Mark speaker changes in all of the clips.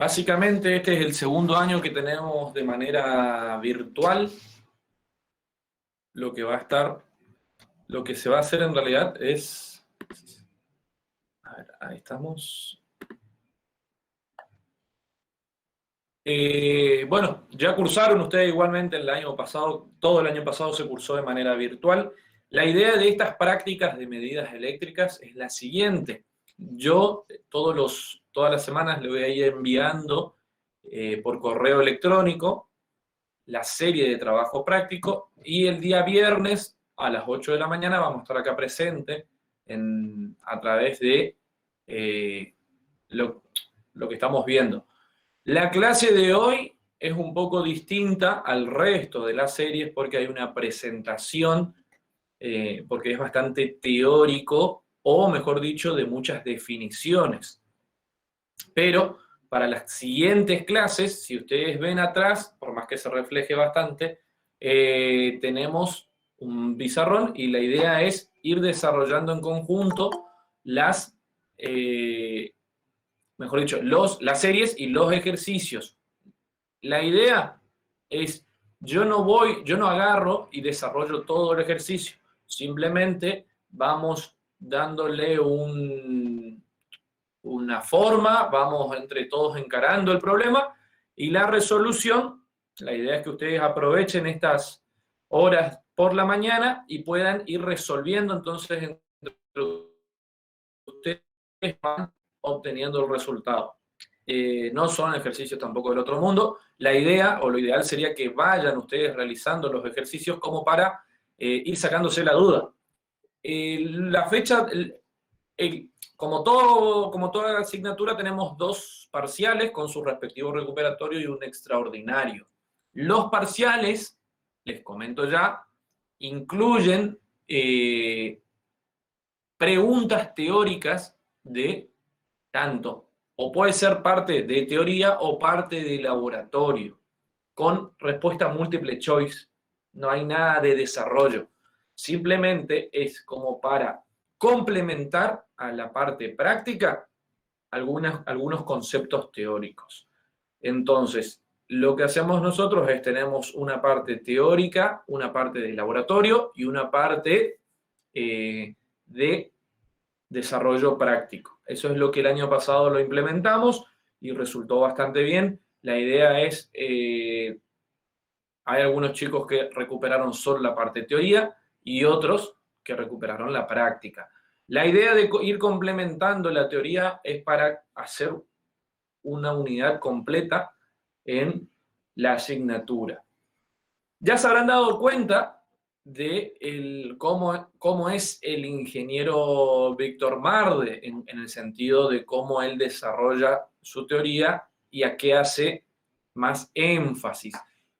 Speaker 1: Básicamente este es el segundo año que tenemos de manera virtual. Lo que va a estar, lo que se va a hacer en realidad es, a ver, ahí estamos. Bueno, ya cursaron ustedes igualmente el año pasado, todo el año pasado se cursó de manera virtual. La idea de estas prácticas de medidas eléctricas es la siguiente. Yo todas las semanas le voy a ir enviando por correo electrónico la serie de trabajo práctico y el día viernes a las 8 de la mañana vamos a estar acá presente a través de eh, lo que estamos viendo. La clase de hoy es un poco distinta al resto de las series porque hay una presentación, porque es bastante teórico o, mejor dicho, de muchas definiciones. Pero para las siguientes clases, si ustedes ven atrás, por más que se refleje bastante, tenemos un pizarrón y la idea es ir desarrollando en conjunto mejor dicho, las series y los ejercicios. La idea es, yo no agarro y desarrollo todo el ejercicio, simplemente vamos dándole una forma, vamos entre todos encarando el problema y la resolución, la idea es que ustedes aprovechen estas horas por la mañana y puedan ir resolviendo, entonces entre ustedes van obteniendo el resultado. No son ejercicios tampoco del otro mundo. La idea o lo ideal sería que vayan ustedes realizando los ejercicios como para ir sacándose la duda. La fecha, como toda asignatura, tenemos dos parciales con su respectivo recuperatorio y un extraordinario. Los parciales, les comento ya, incluyen preguntas teóricas de tanto, o puede ser parte de teoría o parte de laboratorio, con respuesta múltiple choice. No hay nada de desarrollo. Simplemente es como para complementar a la parte práctica algunos conceptos teóricos. Entonces, lo que hacemos nosotros es tenemos una parte teórica, una parte de laboratorio y una parte de desarrollo práctico. Eso es lo que el año pasado lo implementamos y resultó bastante bien. La idea es, hay algunos chicos que recuperaron solo la parte teoría y otros que recuperaron la práctica. La idea de ir complementando la teoría es para hacer una unidad completa en la asignatura. Ya se habrán dado cuenta de cómo es el ingeniero Víctor Marde en el sentido de cómo él desarrolla su teoría y a qué hace más énfasis.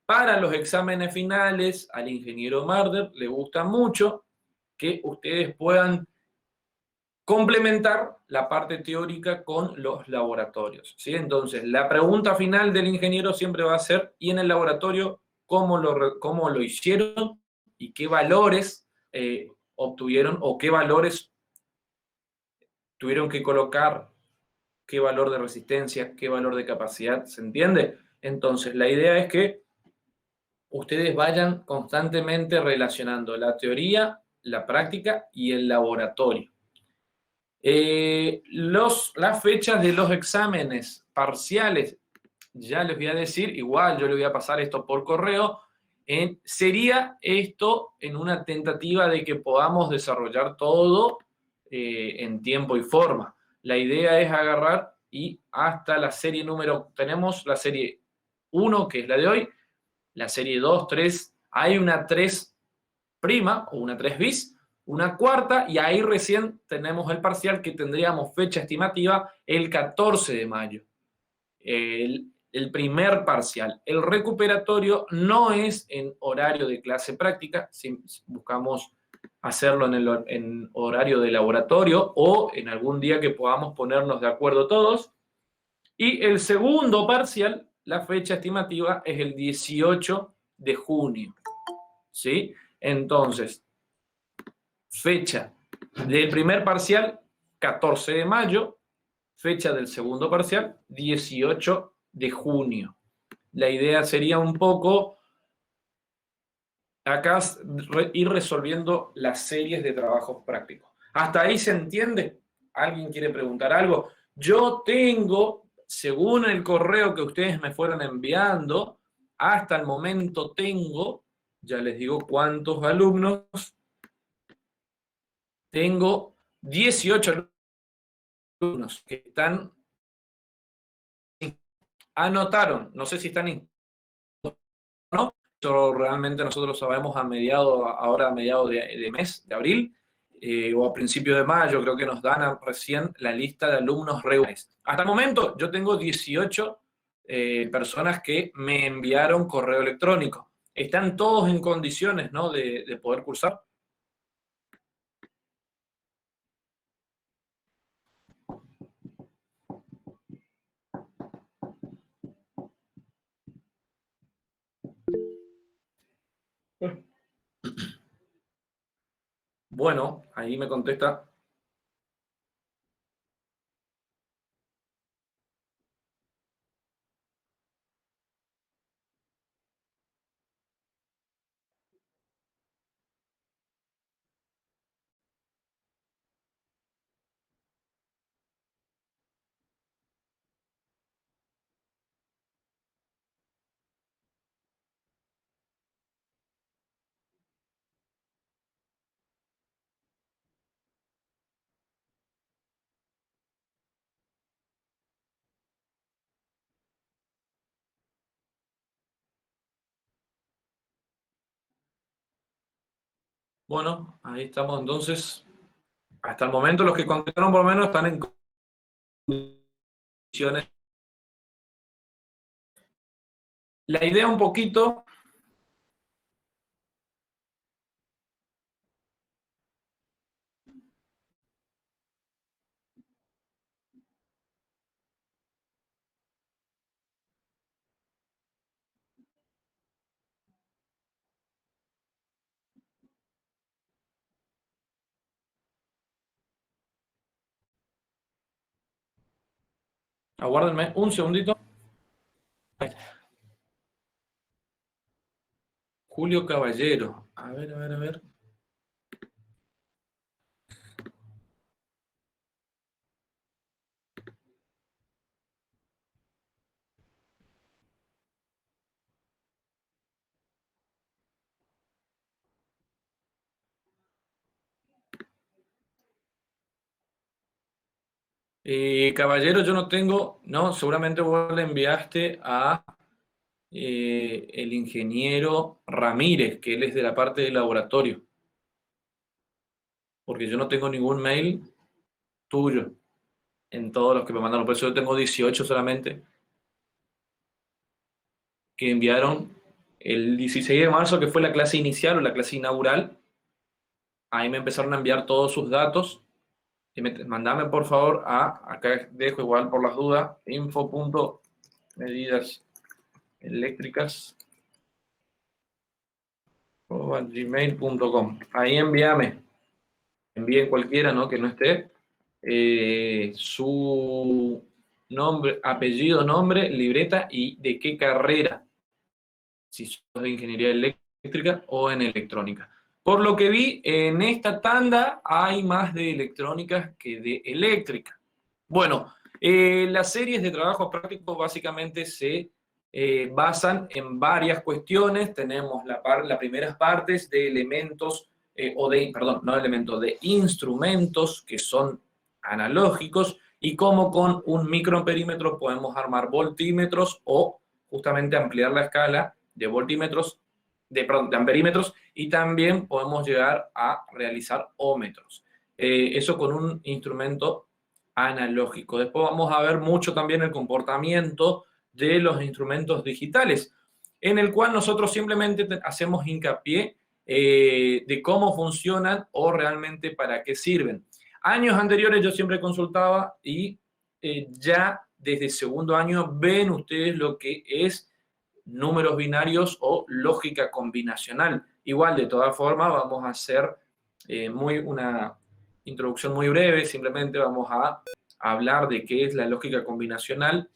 Speaker 1: Para los exámenes finales, al ingeniero Marder le gusta mucho que ustedes puedan complementar la parte teórica con los laboratorios, ¿sí? Entonces, la pregunta final del ingeniero siempre va a ser, ¿y en el laboratorio cómo lo hicieron y qué valores obtuvieron o qué valores tuvieron que colocar, qué valor de resistencia, qué valor de capacidad? ¿Se entiende? Entonces, la idea es que ustedes vayan constantemente relacionando la teoría, la práctica y el laboratorio. Las fechas de los exámenes parciales, ya les voy a decir, igual yo les voy a pasar esto por correo, sería esto en una tentativa de que podamos desarrollar todo en tiempo y forma. La idea es agarrar y hasta la serie tenemos la serie 1, que es la de hoy, la serie 2, 3, hay una 3 prima o una 3 bis, una cuarta, y ahí recién tenemos el parcial que tendríamos fecha estimativa el 14 de mayo. El primer parcial. El recuperatorio no es en horario de clase práctica, si buscamos hacerlo en horario de laboratorio o en algún día que podamos ponernos de acuerdo todos. Y el segundo parcial, la fecha estimativa es el 18 de junio. ¿Sí? Entonces, fecha del primer parcial, 14 de mayo. fecha del segundo parcial, 18 de junio. La idea sería un poco acá ir resolviendo las series de trabajos prácticos. ¿Hasta ahí se entiende? ¿Alguien quiere preguntar algo? Yo tengo, según el correo que ustedes me fueron enviando, hasta el momento tengo, ya les digo cuántos alumnos, tengo 18 alumnos que están, anotaron, no sé si están, ¿no? Esto realmente nosotros lo sabemos ahora a mediados de mes, de abril, o a principios de mayo, creo que nos dan recién la lista de alumnos regulares. Hasta el momento yo tengo 18 personas que me enviaron correo electrónico. ¿Están todos en condiciones, ¿no?, de poder cursar? Bueno, ahí me contesta. Bueno, ahí estamos entonces. Hasta el momento los que contestaron por lo menos están en condiciones. La idea un poquito, aguárdenme un segundito. Julio Caballero. A ver, a ver, a ver. Caballero, yo no tengo, no, seguramente vos le enviaste a el ingeniero Ramírez, que él es de la parte del laboratorio, porque yo no tengo ningún mail tuyo en todos los que me mandaron, por eso yo tengo 18 solamente, que enviaron el 16 de marzo, que fue la clase inicial o la clase inaugural. Ahí me empezaron a enviar todos sus datos. Y mandame por favor acá dejo igual por las dudas, info.medidaseléctricas@gmail.com. Ahí envíen cualquiera, ¿no?, que no esté, su nombre, apellido, nombre, libreta y de qué carrera, si sos de ingeniería eléctrica o en electrónica. Por lo que vi, en esta tanda hay más de electrónica que de eléctrica. Bueno, las series de trabajo práctico básicamente se basan en varias cuestiones. Tenemos las primeras partes de elementos, perdón, no elementos, de instrumentos que son analógicos y cómo con un microamperímetro podemos armar voltímetros o justamente ampliar la escala de voltímetros, perdón, de amperímetros, y también podemos llegar a realizar ómetros. Eso con un instrumento analógico. Después vamos a ver mucho también el comportamiento de los instrumentos digitales, en el cual nosotros simplemente hacemos hincapié de cómo funcionan o realmente para qué sirven. Años anteriores yo siempre consultaba y ya desde segundo año ven ustedes lo que es números binarios o lógica combinacional. Igual, de todas formas, vamos a hacer una introducción muy breve, simplemente vamos a hablar de qué es la lógica combinacional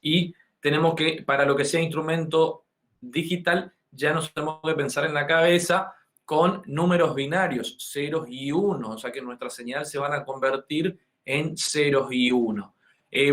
Speaker 1: y tenemos que, para lo que sea instrumento digital, ya nos tenemos que pensar en la cabeza con números binarios, ceros y unos, o sea que nuestra señal se van a convertir en ceros y unos.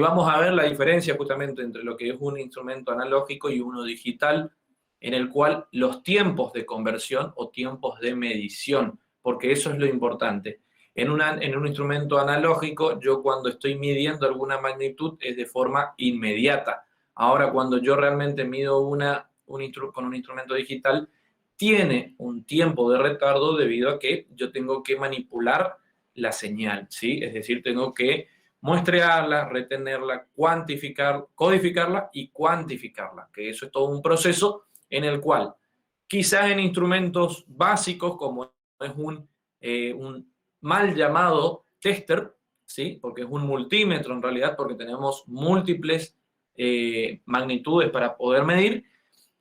Speaker 1: Vamos a ver la diferencia justamente entre lo que es un instrumento analógico y uno digital, en el cual los tiempos de conversión o tiempos de medición, porque eso es lo importante. En un instrumento analógico, yo cuando estoy midiendo alguna magnitud es de forma inmediata. Ahora, cuando yo realmente mido con un instrumento digital, tiene un tiempo de retardo debido a que yo tengo que manipular la señal, ¿sí? Es decir, tengo que muestrearla, retenerla, cuantificar, codificarla y cuantificarla, que eso es todo un proceso en el cual quizás en instrumentos básicos como es un mal llamado tester, ¿sí? Porque es un multímetro en realidad, porque tenemos múltiples magnitudes para poder medir.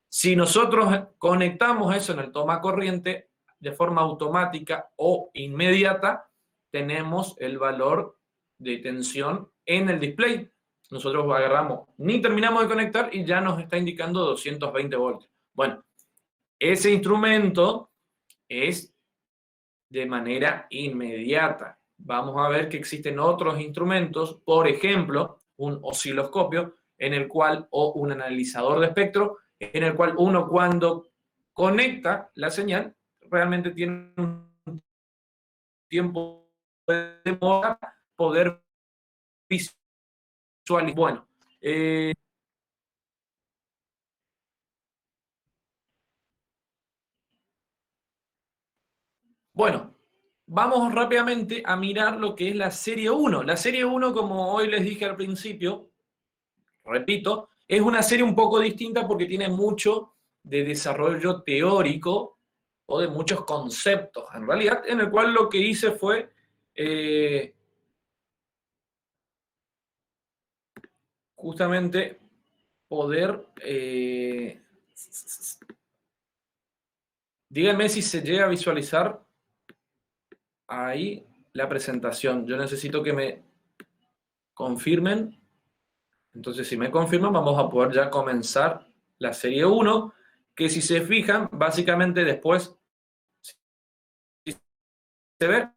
Speaker 1: Si nosotros conectamos eso en el toma corriente de forma automática o inmediata, tenemos el valor de tensión en el display. Nosotros agarramos, ni terminamos de conectar y ya nos está indicando 220 voltios. Bueno, ese instrumento es de manera inmediata. Vamos a ver que existen otros instrumentos, por ejemplo, un osciloscopio en el cual, o un analizador de espectro, en el cual uno cuando conecta la señal, realmente tiene un tiempo de demora poder visualizar. Bueno, bueno, vamos rápidamente a mirar lo que es la serie 1. La serie 1, como hoy les dije al principio, repito, es una serie un poco distinta porque tiene mucho de desarrollo teórico o de muchos conceptos, en realidad, en el cual lo que hice fue justamente poder, díganme si se llega a visualizar ahí la presentación. Yo necesito que me confirmen. Entonces, si me confirman, vamos a poder ya comenzar la serie 1, que si se fijan, básicamente después se ve,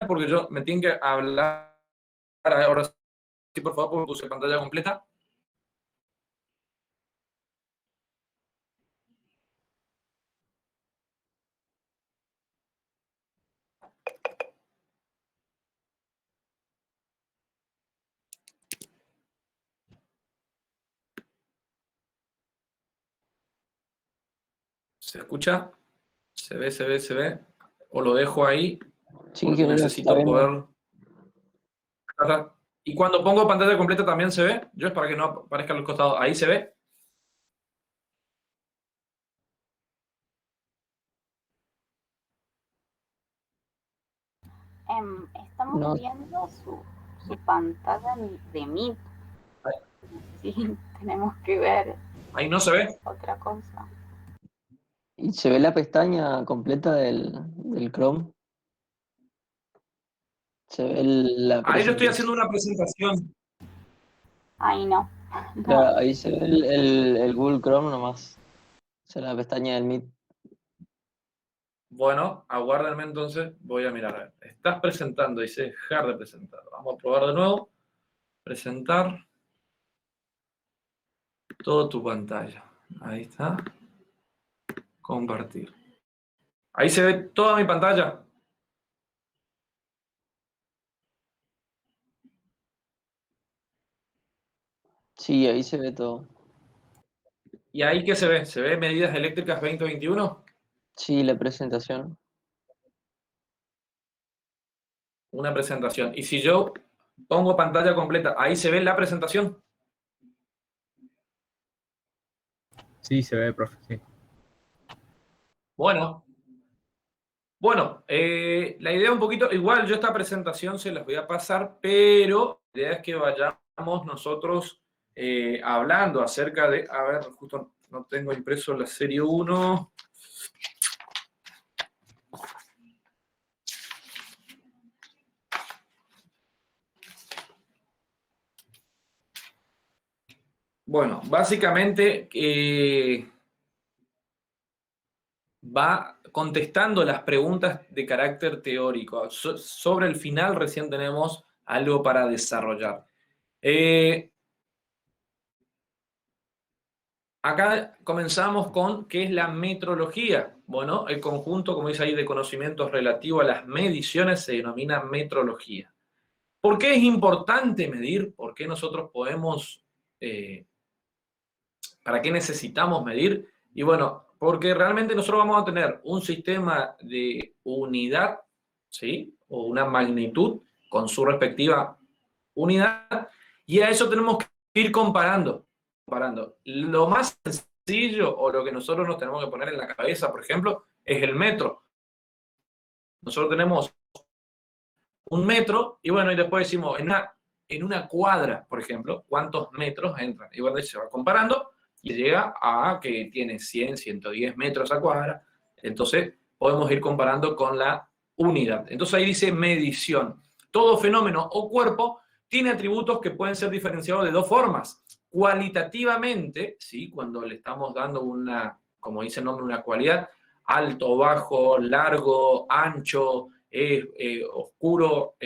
Speaker 1: porque yo me tienen que hablar ahora sí, por favor, porque puse pantalla completa. ¿Se escucha? ¿Se ve, se ve, se ve? O lo dejo ahí,
Speaker 2: Sí,
Speaker 1: porque
Speaker 2: que está
Speaker 1: necesito
Speaker 2: viendo.
Speaker 1: poder. Y cuando pongo pantalla completa también se ve. Yo es para que no aparezca a los costados. Ahí se ve.
Speaker 3: Estamos
Speaker 2: No,
Speaker 3: viendo su pantalla de Meet. Sí, tenemos que ver
Speaker 1: Ahí no se ve.
Speaker 3: otra cosa.
Speaker 2: ¿y se ve la pestaña completa del Chrome? Se ve la
Speaker 1: Ahí yo estoy haciendo
Speaker 2: presentación.
Speaker 1: una presentación.
Speaker 3: Ahí no.
Speaker 2: Claro,
Speaker 3: No.
Speaker 2: ahí se ve el Google Chrome nomás. O sea, la pestaña del Meet.
Speaker 1: Bueno, aguárdenme entonces. Voy a mirar. A ver. Estás presentando. Dice dejar de presentar. Vamos a probar de nuevo. Presentar. Toda tu pantalla. Ahí está. Compartir. Ahí se ve toda mi pantalla.
Speaker 2: Sí, ahí se ve todo.
Speaker 1: ¿Y ahí qué se ve? ¿Se ve medidas eléctricas 2021?
Speaker 2: Sí, la presentación.
Speaker 1: Una presentación. Y si yo pongo pantalla completa, ahí se ve la presentación.
Speaker 4: Sí, se ve, profe, sí.
Speaker 1: Bueno, la idea un poquito, igual yo esta presentación se las voy a pasar, pero la idea es que vayamos nosotros hablando acerca de, a ver, justo no tengo impreso la serie 1. Bueno, básicamente va contestando las preguntas de carácter teórico. Sobre el final recién tenemos algo para desarrollar. Acá comenzamos con qué es la metrología. Bueno, el conjunto, como dice ahí, de conocimientos relativo a las mediciones se denomina metrología. ¿Por qué es importante medir? ¿Por qué nosotros podemos, para qué necesitamos medir? Y bueno, porque realmente nosotros vamos a tener un sistema de unidad, ¿sí? O una magnitud con su respectiva unidad, y a eso tenemos que ir comparando. Lo más sencillo, o lo que nosotros nos tenemos que poner en la cabeza, por ejemplo, es el metro. Nosotros tenemos un metro, y bueno, y después decimos, en una cuadra, por ejemplo, ¿cuántos metros entran? Y bueno, se va comparando, y llega a que tiene 100, 110 metros a cuadra. Entonces, podemos ir comparando con la unidad. Entonces ahí dice medición. Todo fenómeno o cuerpo tiene atributos que pueden ser diferenciados de dos formas. Cualitativamente, ¿sí? Cuando le estamos dando una, como dice el nombre, una cualidad, alto, bajo, largo, ancho, oscuro,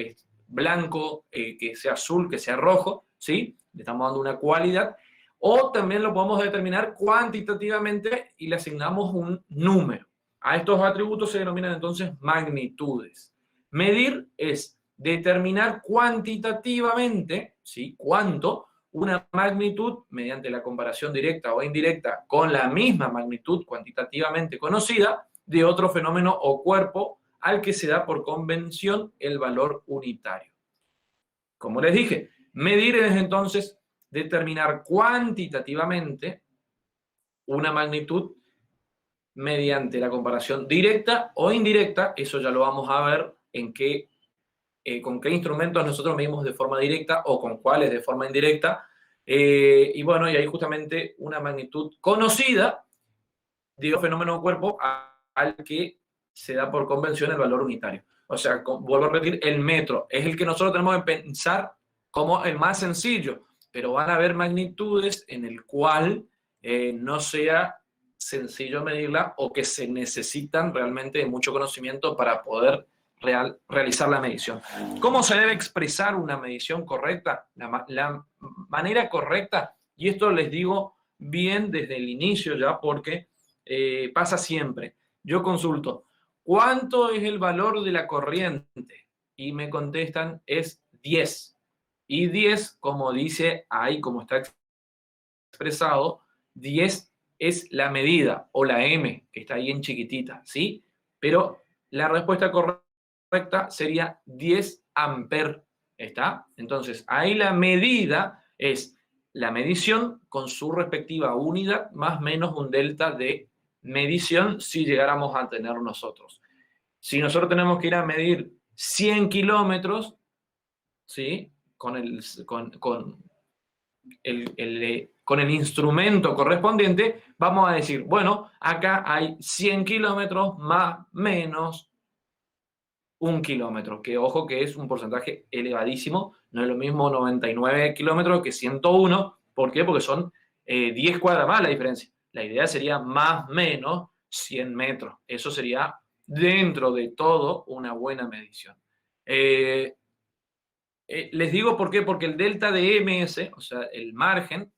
Speaker 1: blanco, que sea azul, que sea rojo, ¿sí? Le estamos dando una cualidad. O también lo podemos determinar cuantitativamente y le asignamos un número. A estos atributos se denominan entonces magnitudes. Medir es determinar cuantitativamente, ¿sí? Cuánto una magnitud, mediante la comparación directa o indirecta con la misma magnitud cuantitativamente conocida, de otro fenómeno o cuerpo al que se da por convención el valor unitario. Como les dije, medir es entonces determinar cuantitativamente una magnitud mediante la comparación directa o indirecta. Eso ya lo vamos a ver en qué, con qué instrumentos nosotros medimos de forma directa o con cuáles de forma indirecta. Y bueno, y hay justamente una magnitud conocida de un fenómeno o cuerpo al que se da por convención el valor unitario. O sea, vuelvo a repetir, el metro es el que nosotros tenemos que pensar como el más sencillo, pero van a haber magnitudes en el cual no sea sencillo medirla o que se necesitan realmente de mucho conocimiento para poder realizar la medición. ¿Cómo se debe expresar una medición correcta? La manera correcta, y esto les digo bien desde el inicio ya, porque pasa siempre. Yo consulto, ¿cuánto es el valor de la corriente? Y me contestan, es 10. Y 10, como dice ahí, como está expresado, 10 es la medida, o la M, que está ahí en chiquitita, ¿sí? Pero la respuesta correcta sería 10 amperes, ¿está? Entonces, ahí la medida es la medición con su respectiva unidad, más o menos un delta de medición si llegáramos a tener nosotros. Si nosotros tenemos que ir a medir 100 kilómetros, ¿sí? Con el instrumento correspondiente, vamos a decir, bueno, acá hay 100 kilómetros más menos 1 kilómetro, que ojo que es un porcentaje elevadísimo, no es lo mismo 99 kilómetros que 101, ¿por qué? Porque son 10 cuadras más la diferencia. La idea sería más menos 100 metros, eso sería dentro de todo una buena medición. Les digo por qué, porque el delta de MS, o sea, el margen,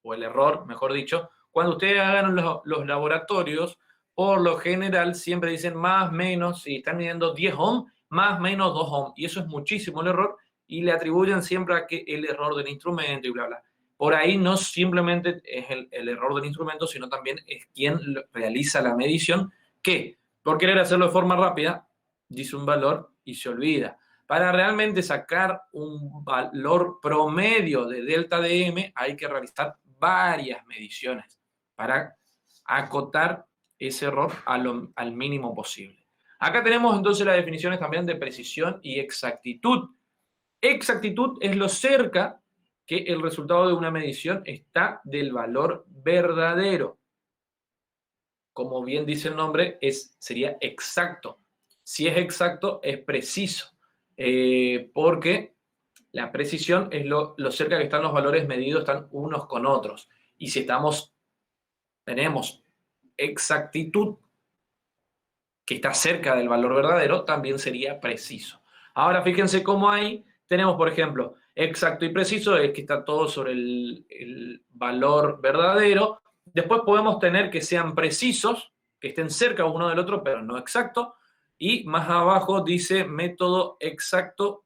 Speaker 1: o el error, mejor dicho, cuando ustedes hagan los laboratorios, por lo general siempre dicen más, menos, si están midiendo 10 ohm, más, menos 2 ohm, y eso es muchísimo el error, y le atribuyen siempre a que el error del instrumento y bla, bla. Por ahí no simplemente es el error del instrumento, sino también es quien realiza la medición, que por querer hacerlo de forma rápida, dice un valor y se olvida. Para realmente sacar un valor promedio de delta de M hay que realizar varias mediciones para acotar ese error al mínimo posible. Acá tenemos entonces las definiciones también de precisión y exactitud. Exactitud es lo cerca que el resultado de una medición está del valor verdadero. Como bien dice el nombre, sería exacto. Si es exacto, es preciso. Porque La precisión es lo cerca que están los valores medidos, están unos con otros. Y si tenemos exactitud que está cerca del valor verdadero, también sería preciso. Ahora fíjense cómo ahí tenemos, por ejemplo, exacto y preciso, es que está todo sobre el valor verdadero. Después podemos tener que sean precisos, que estén cerca uno del otro, pero no exacto. Y más abajo dice método exacto,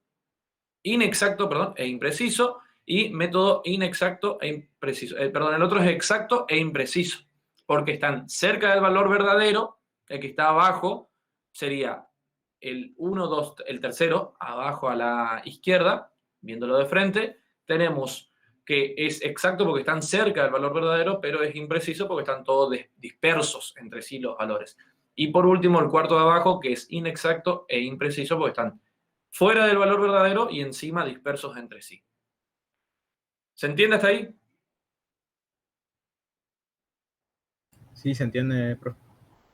Speaker 1: inexacto, perdón, e impreciso. Y método inexacto e impreciso. Perdón, el otro es exacto e impreciso, porque están cerca del valor verdadero. El que está abajo sería el 1, 2, el tercero, abajo a la izquierda, viéndolo de frente. Tenemos que es exacto porque están cerca del valor verdadero, pero es impreciso porque están todos dispersos entre sí los valores. Y por último, el cuarto de abajo, que es inexacto e impreciso porque están fuera del valor verdadero y encima dispersos entre sí. ¿Se entiende hasta ahí?
Speaker 4: Sí, se entiende, profe.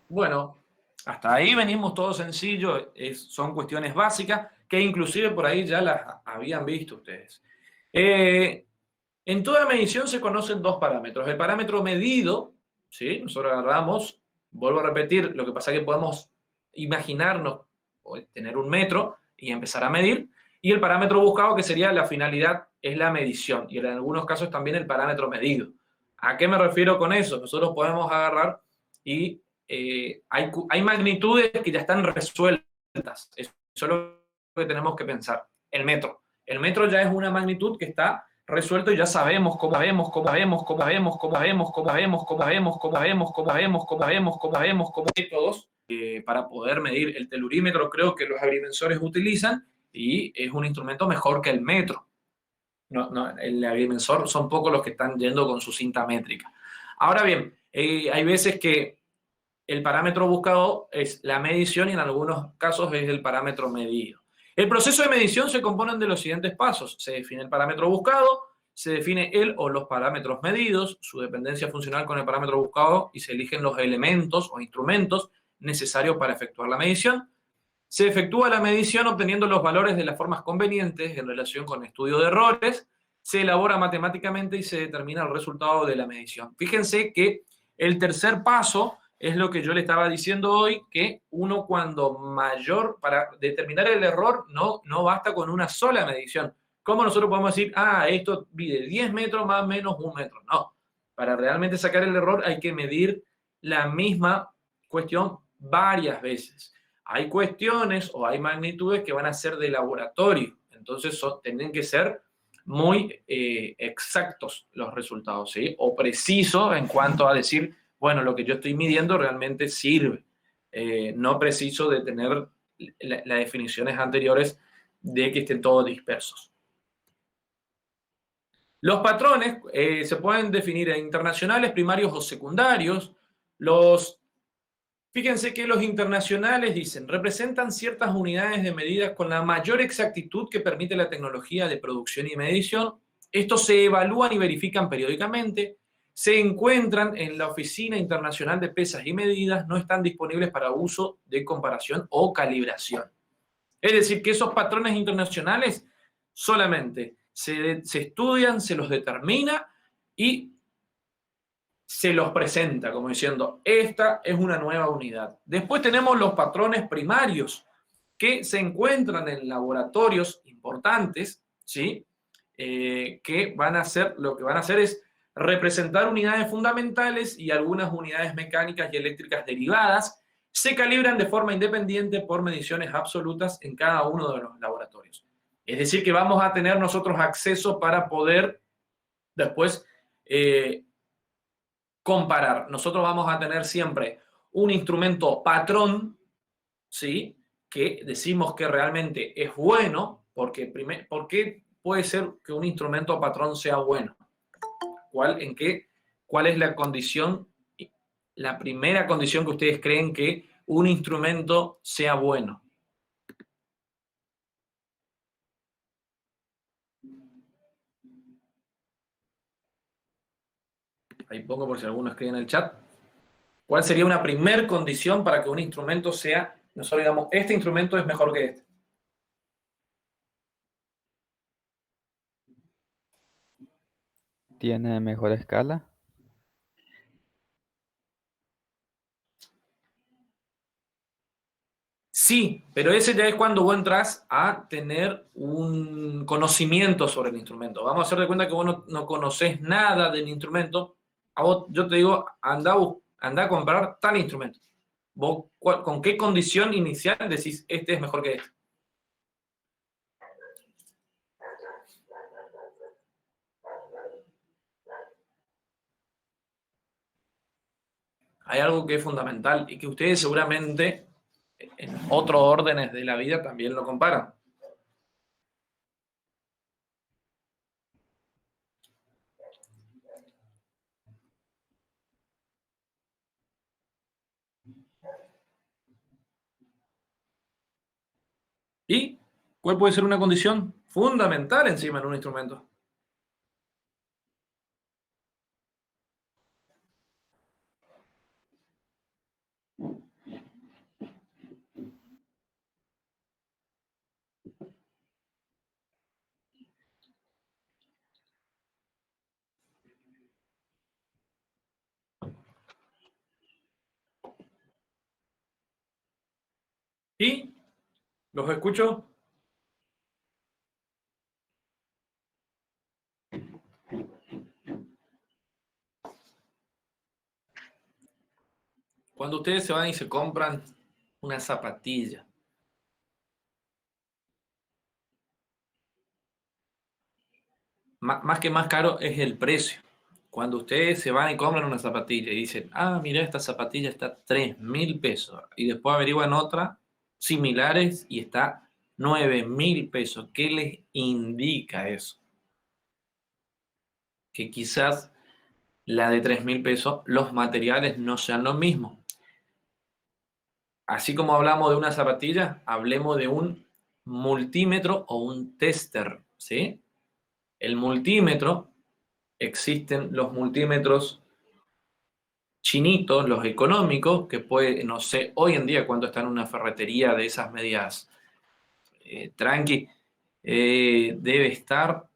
Speaker 1: Bueno, hasta ahí venimos todo sencillo, son cuestiones básicas que inclusive por ahí ya las habían visto ustedes. En toda medición se conocen dos parámetros. El parámetro medido, ¿sí? Nosotros agarramos, vuelvo a repetir, lo que pasa es que podemos imaginarnos o tener un metro y empezar a medir, y el parámetro buscado, que sería la finalidad, es la medición, y en algunos casos también el parámetro medido. ¿A qué me refiero con eso? Nosotros podemos agarrar y hay magnitudes que ya están resueltas. Eso es lo que tenemos que pensar. El metro. El metro ya es una magnitud que está resuelto y ya sabemos cómo métodos para poder medir. El telurímetro creo que los agrimensores utilizan y es un instrumento mejor que el metro. El agrimensor son pocos los que están yendo con su cinta métrica. Ahora bien, hay veces que el parámetro buscado es la medición y en algunos casos es el parámetro medido. El proceso de medición se compone de los siguientes pasos. Se define el parámetro buscado, se define el o los parámetros medidos, su dependencia funcional con el parámetro buscado y se eligen los elementos o instrumentos necesarios para efectuar la medición. Se efectúa la medición obteniendo los valores de las formas convenientes en relación con estudio de errores, se elabora matemáticamente y se determina el resultado de la medición. Fíjense que el tercer paso es lo que yo le estaba diciendo hoy, que uno cuando mayor, para determinar el error, no basta con una sola medición. ¿Cómo nosotros podemos decir, esto mide 10 metros más o menos 1 metro? No, para realmente sacar el error hay que medir la misma cuestión varias veces. Hay cuestiones o hay magnitudes que van a ser de laboratorio, entonces tienen que ser muy exactos los resultados, ¿sí? O precisos en cuanto a decir, bueno, lo que yo estoy midiendo realmente sirve. No preciso de tener las definiciones anteriores de que estén todos dispersos. Los patrones se pueden definir en internacionales, primarios o secundarios. Fíjense que los internacionales dicen, representan ciertas unidades de medidas con la mayor exactitud que permite la tecnología de producción y medición. Estos se evalúan y verifican periódicamente. Se encuentran en la Oficina Internacional de Pesas y Medidas, no están disponibles para uso de comparación o calibración. Es decir, que esos patrones internacionales solamente se estudian, se los determina y se los presenta como diciendo, esta es una nueva unidad. Después tenemos los patrones primarios que se encuentran en laboratorios importantes, ¿sí? Que van a hacer, lo que van a hacer es representar unidades fundamentales y algunas unidades mecánicas y eléctricas derivadas. Se calibran de forma independiente por mediciones absolutas en cada uno de los laboratorios. Es decir, que vamos a tener nosotros acceso para poder después comparar. Nosotros vamos a tener siempre un instrumento patrón, ¿sí? Que decimos que realmente es bueno, ¿por qué puede ser que un instrumento patrón sea bueno? ¿Cuál es la condición, la primera condición que ustedes creen que un instrumento sea bueno? Ahí pongo por si alguno escribe en el chat. ¿Cuál sería una primer condición para que un instrumento sea, nosotros digamos, este instrumento es mejor que este?
Speaker 5: tiene mejor escala.
Speaker 1: Sí, pero ese ya es cuando vos entras a tener un conocimiento sobre el instrumento. Vamos a hacer de cuenta que vos no conocés nada del instrumento. A vos, yo te digo, anda a comprar tal instrumento. ¿Vos con qué condición inicial decís este es mejor que este? Hay algo que es fundamental y que ustedes seguramente en otros órdenes de la vida también lo comparan. ¿Y cuál puede ser una condición fundamental encima en un instrumento? ¿Y los escucho? Cuando ustedes se van y se compran una zapatilla, más que más caro es el precio. Cuando ustedes se van y compran una zapatilla y dicen, ah, mira, esta zapatilla está 3.000 pesos, y después averiguan otra similares y está 9.000 pesos, ¿qué les indica eso? Que quizás la de 3.000 pesos, los materiales no sean los mismos. Así como hablamos de una zapatilla, hablemos de un multímetro o un tester, ¿sí? El multímetro, existen los multímetros chinitos, los económicos, que puede, no sé, hoy en día cuando está en una ferretería de esas medias tranqui, debe estar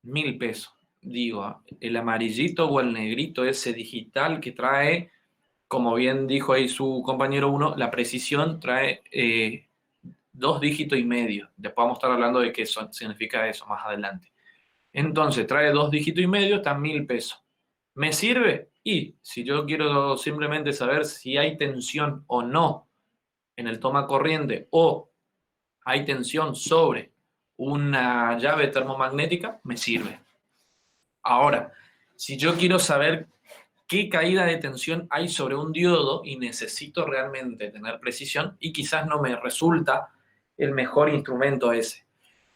Speaker 1: 1.000 pesos. Digo, el amarillito o el negrito, ese digital que trae, como bien dijo ahí su compañero uno, la precisión trae 2,5 dígitos. Después vamos a estar hablando de qué significa eso más adelante. Entonces, trae 2,5 dígitos, está 1.000 pesos. ¿Me sirve? Y si yo quiero simplemente saber si hay tensión o no en el toma corriente o hay tensión sobre una llave termomagnética, me sirve. Ahora, si yo quiero saber qué caída de tensión hay sobre un diodo y necesito realmente tener precisión, y quizás no me resulta el mejor instrumento ese.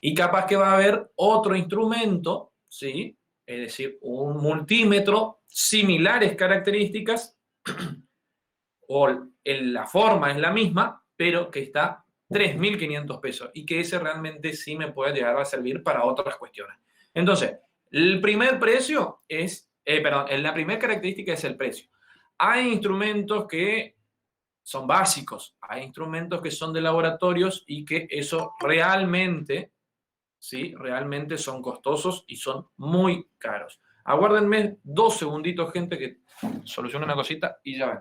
Speaker 1: Y capaz que va a haber otro instrumento, ¿sí? Es decir, un multímetro, similares características, o la forma es la misma, pero que está 3.500 pesos y que ese realmente sí me puede llegar a servir para otras cuestiones. Entonces, el primer precio es, perdón, la primera característica es el precio. Hay instrumentos que son básicos, hay instrumentos que son de laboratorios y que eso realmente, sí, realmente son costosos y son muy caros. Aguárdenme 2 segunditos, gente, que solucione una cosita y ya ven.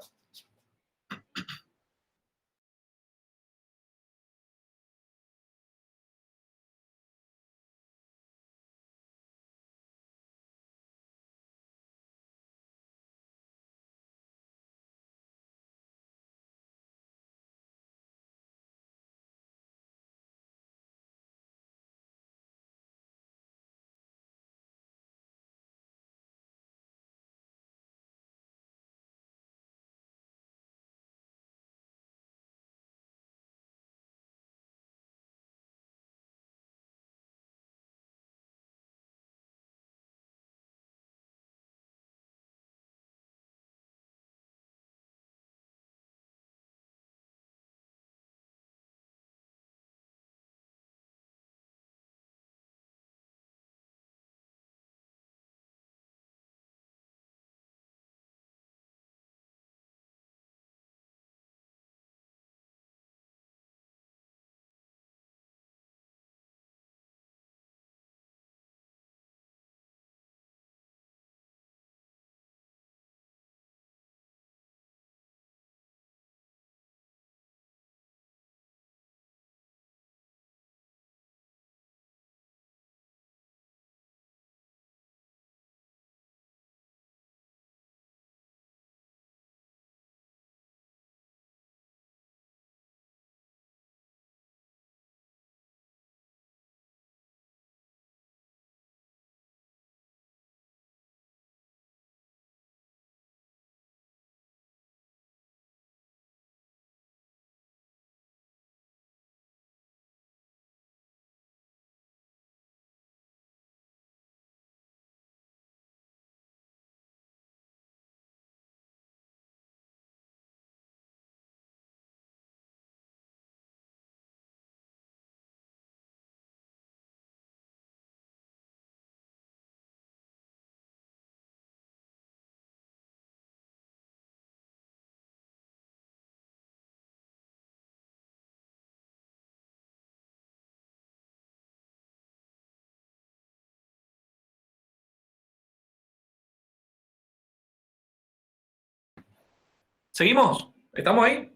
Speaker 1: ¿Seguimos? ¿Estamos ahí?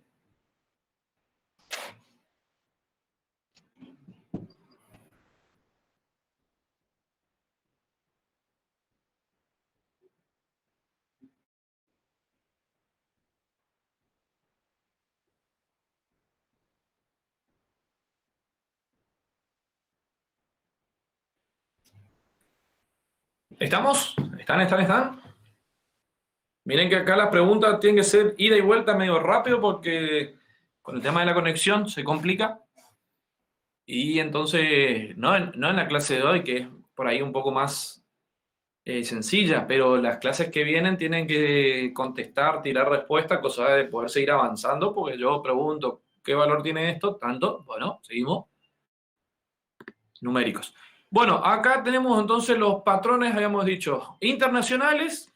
Speaker 1: ¿Estamos? ¿Están? Miren que acá la pregunta tiene que ser ida y vuelta medio rápido porque con el tema de la conexión se complica. Y entonces, no en la clase de hoy, que es por ahí un poco más sencilla, pero las clases que vienen tienen que contestar, tirar respuesta, cosa de poder seguir avanzando, porque yo pregunto, ¿qué valor tiene esto? Tanto, bueno, seguimos. Numéricos. Bueno, acá tenemos entonces los patrones, habíamos dicho, internacionales,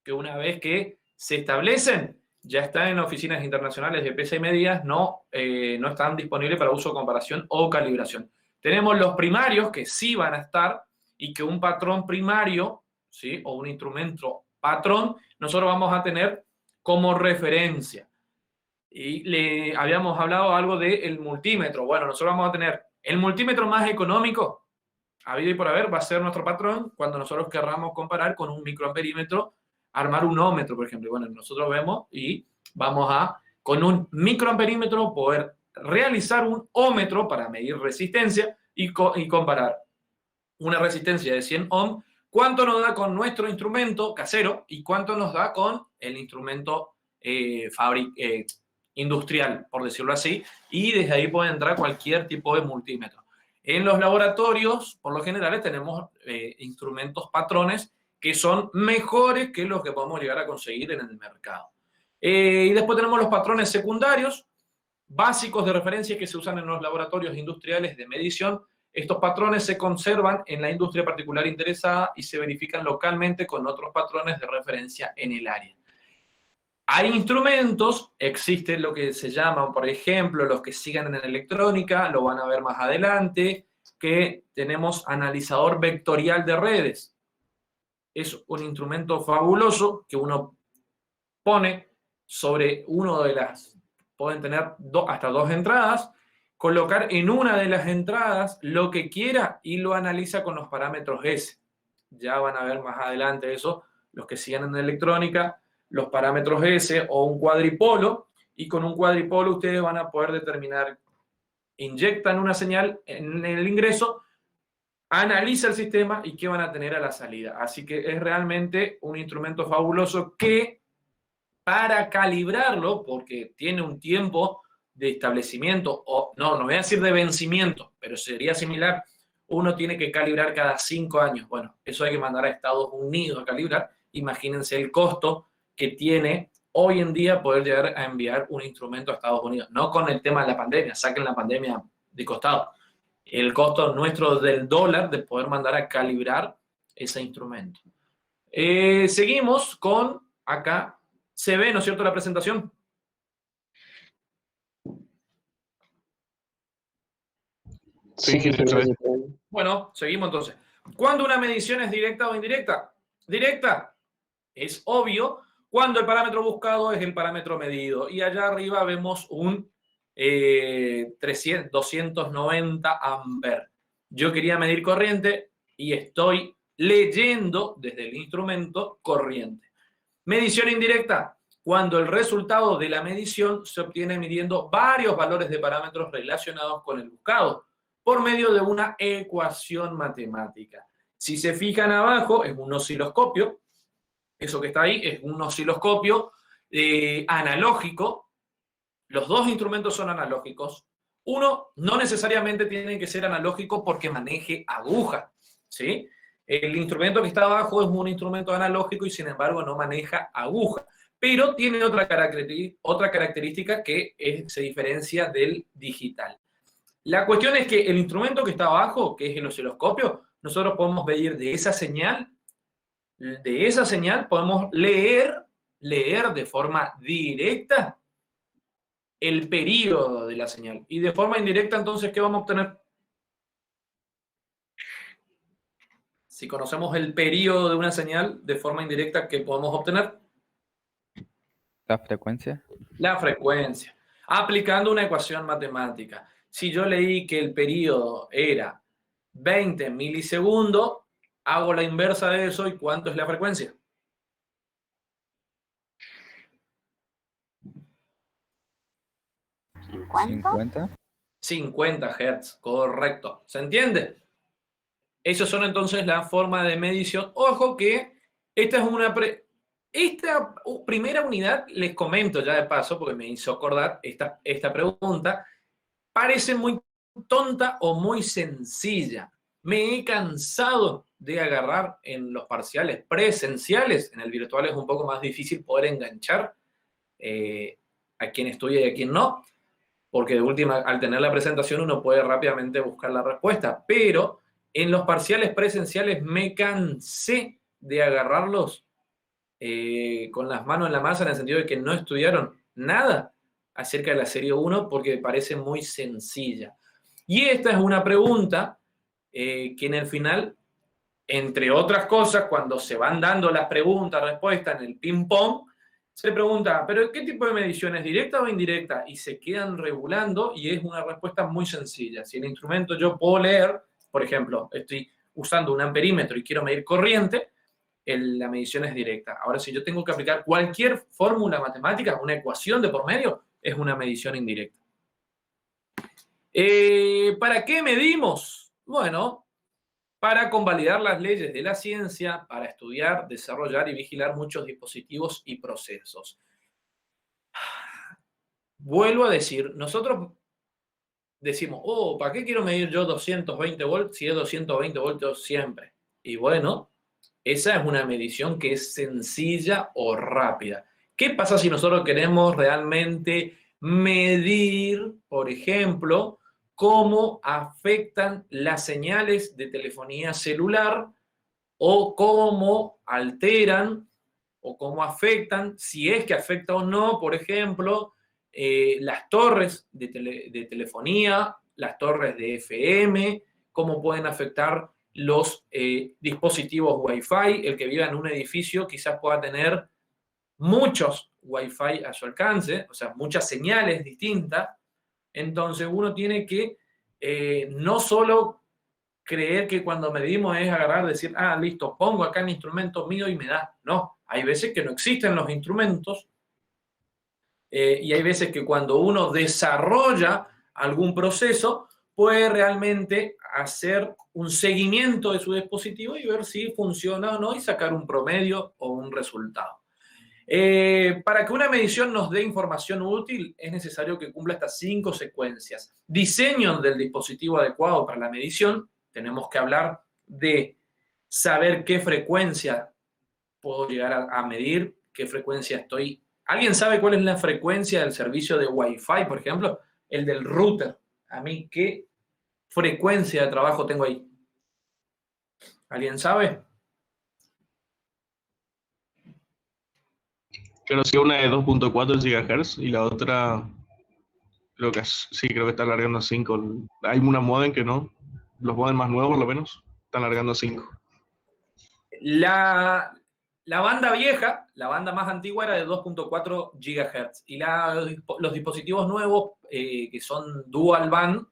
Speaker 1: que una vez que se establecen, ya están en oficinas internacionales de pesa y medidas, no están disponibles para uso, comparación o calibración. Tenemos los primarios, que sí van a estar, y que un patrón primario, ¿sí? O un instrumento patrón, nosotros vamos a tener como referencia. Y le habíamos hablado algo del multímetro. Bueno, nosotros vamos a tener el multímetro más económico, habido y por haber, va a ser nuestro patrón cuando nosotros querramos comparar con un microamperímetro, armar un ómetro, por ejemplo. Bueno, nosotros vemos y vamos a, con un microamperímetro, poder realizar un ómetro para medir resistencia y comparar una resistencia de 100 ohm, cuánto nos da con nuestro instrumento casero y cuánto nos da con el instrumento industrial, por decirlo así, y desde ahí puede entrar cualquier tipo de multímetro. En los laboratorios, por lo general, tenemos instrumentos patrones que son mejores que los que podemos llegar a conseguir en el mercado. Y después tenemos los patrones secundarios, básicos de referencia que se usan en los laboratorios industriales de medición. Estos patrones se conservan en la industria particular interesada y se verifican localmente con otros patrones de referencia en el área. Hay instrumentos, existen lo que se llaman, por ejemplo, los que sigan en electrónica, lo van a ver más adelante, que tenemos analizador vectorial de redes. Es un instrumento fabuloso que uno pone sobre uno de las, pueden tener hasta dos entradas, colocar en una de las entradas lo que quiera y lo analiza con los parámetros S. Ya van a ver más adelante eso, los que sigan en electrónica, los parámetros S o un cuadripolo, y con un cuadripolo ustedes van a poder determinar, inyectan una señal en el ingreso, analiza el sistema y qué van a tener a la salida. Así que es realmente un instrumento fabuloso que para calibrarlo, porque tiene un tiempo de establecimiento, o no voy a decir de vencimiento, pero sería similar, uno tiene que calibrar cada 5 años. Bueno, eso hay que mandar a Estados Unidos a calibrar. Imagínense el costo que tiene hoy en día poder llegar a enviar un instrumento a Estados Unidos. No con el tema de la pandemia, saquen la pandemia de costado. El costo nuestro del dólar de poder mandar a calibrar ese instrumento. Seguimos con acá. Se ve, ¿no es cierto?, la presentación.
Speaker 2: Sí,
Speaker 4: Sí,
Speaker 2: sí,
Speaker 4: eso es.
Speaker 2: sí.
Speaker 1: Bueno, seguimos entonces. ¿Cuándo una medición es directa o indirecta? Directa. Es obvio cuando el parámetro buscado es el parámetro medido. Y allá arriba vemos un 290 amper. Yo quería medir corriente y estoy leyendo desde el instrumento corriente. Medición indirecta, cuando el resultado de la medición se obtiene midiendo varios valores de parámetros relacionados con el buscado por medio de una ecuación matemática. Si se fijan abajo, es un osciloscopio. Eso que está ahí es un osciloscopio analógico. Los dos instrumentos son analógicos. Uno no necesariamente tiene que ser analógico porque maneje aguja, ¿sí? El instrumento que está abajo es un instrumento analógico y sin embargo no maneja aguja, pero tiene otra característica que se diferencia del digital. La cuestión es que el instrumento que está abajo, que es el osciloscopio, nosotros podemos medir de esa señal podemos leer de forma directa el período de la señal. Y de forma indirecta, entonces, ¿qué vamos a obtener? Si conocemos el período de una señal, de forma indirecta, ¿qué podemos obtener?
Speaker 5: La frecuencia.
Speaker 1: La frecuencia. Aplicando una ecuación matemática. Si yo leí que el periodo era 20 milisegundos, hago la inversa de eso y ¿cuánto es la frecuencia?
Speaker 5: 50.
Speaker 1: 50 Hz, correcto. ¿Se entiende? Esas son entonces las formas de medición. Ojo que esta es esta primera unidad, les comento ya de paso, porque me hizo acordar esta pregunta, parece muy tonta o muy sencilla. Me he cansado de agarrar en los parciales presenciales, en el virtual es un poco más difícil poder enganchar a quien estudia y a quien no, porque de última, al tener la presentación uno puede rápidamente buscar la respuesta, pero en los parciales presenciales me cansé de agarrarlos con las manos en la masa en el sentido de que no estudiaron nada acerca de la serie 1 porque parece muy sencilla. Y esta es una pregunta que en el final, entre otras cosas, cuando se van dando las preguntas, respuestas en el ping-pong, se le pregunta, ¿pero qué tipo de medición es directa o indirecta? Y se quedan regulando y es una respuesta muy sencilla. Si el instrumento yo puedo leer, por ejemplo, estoy usando un amperímetro y quiero medir corriente, la medición es directa. Ahora, si yo tengo que aplicar cualquier fórmula matemática, una ecuación de por medio, es una medición indirecta. ¿Para qué medimos? Bueno, para convalidar las leyes de la ciencia, para estudiar, desarrollar y vigilar muchos dispositivos y procesos. Vuelvo a decir, nosotros decimos, oh, ¿para qué quiero medir yo 220 volts si es 220 voltios siempre? Y bueno, esa es una medición que es sencilla o rápida. ¿Qué pasa si nosotros queremos realmente medir, por ejemplo, cómo afectan las señales de telefonía celular o cómo alteran o cómo afectan, si es que afecta o no, por ejemplo, las torres de telefonía, las torres de FM, cómo pueden afectar los dispositivos Wi-Fi? El que viva en un edificio quizás pueda tener muchos Wi-Fi a su alcance, o sea, muchas señales distintas. Entonces uno tiene que no solo creer que cuando medimos es agarrar, decir, ah, listo, pongo acá el instrumento mío y me da. No, hay veces que no existen los instrumentos y hay veces que cuando uno desarrolla algún proceso puede realmente hacer un seguimiento de su dispositivo y ver si funciona o no y sacar un promedio o un resultado. Para que una medición nos dé información útil es necesario que cumpla estas 5 secuencias. Diseño del dispositivo adecuado para la medición. Tenemos que hablar de saber qué frecuencia puedo llegar a medir, qué frecuencia estoy. ¿Alguien sabe cuál es la frecuencia del servicio de Wi-Fi, por ejemplo? El del router. A mí, ¿qué frecuencia de trabajo tengo ahí? ¿Alguien sabe?
Speaker 6: Creo que una de 2.4 GHz y la otra, creo que está alargando a 5. Hay una modem que no, los modem más nuevos por lo menos, están alargando a 5.
Speaker 1: La banda vieja, la banda más antigua era de 2.4 GHz y los dispositivos nuevos que son dual band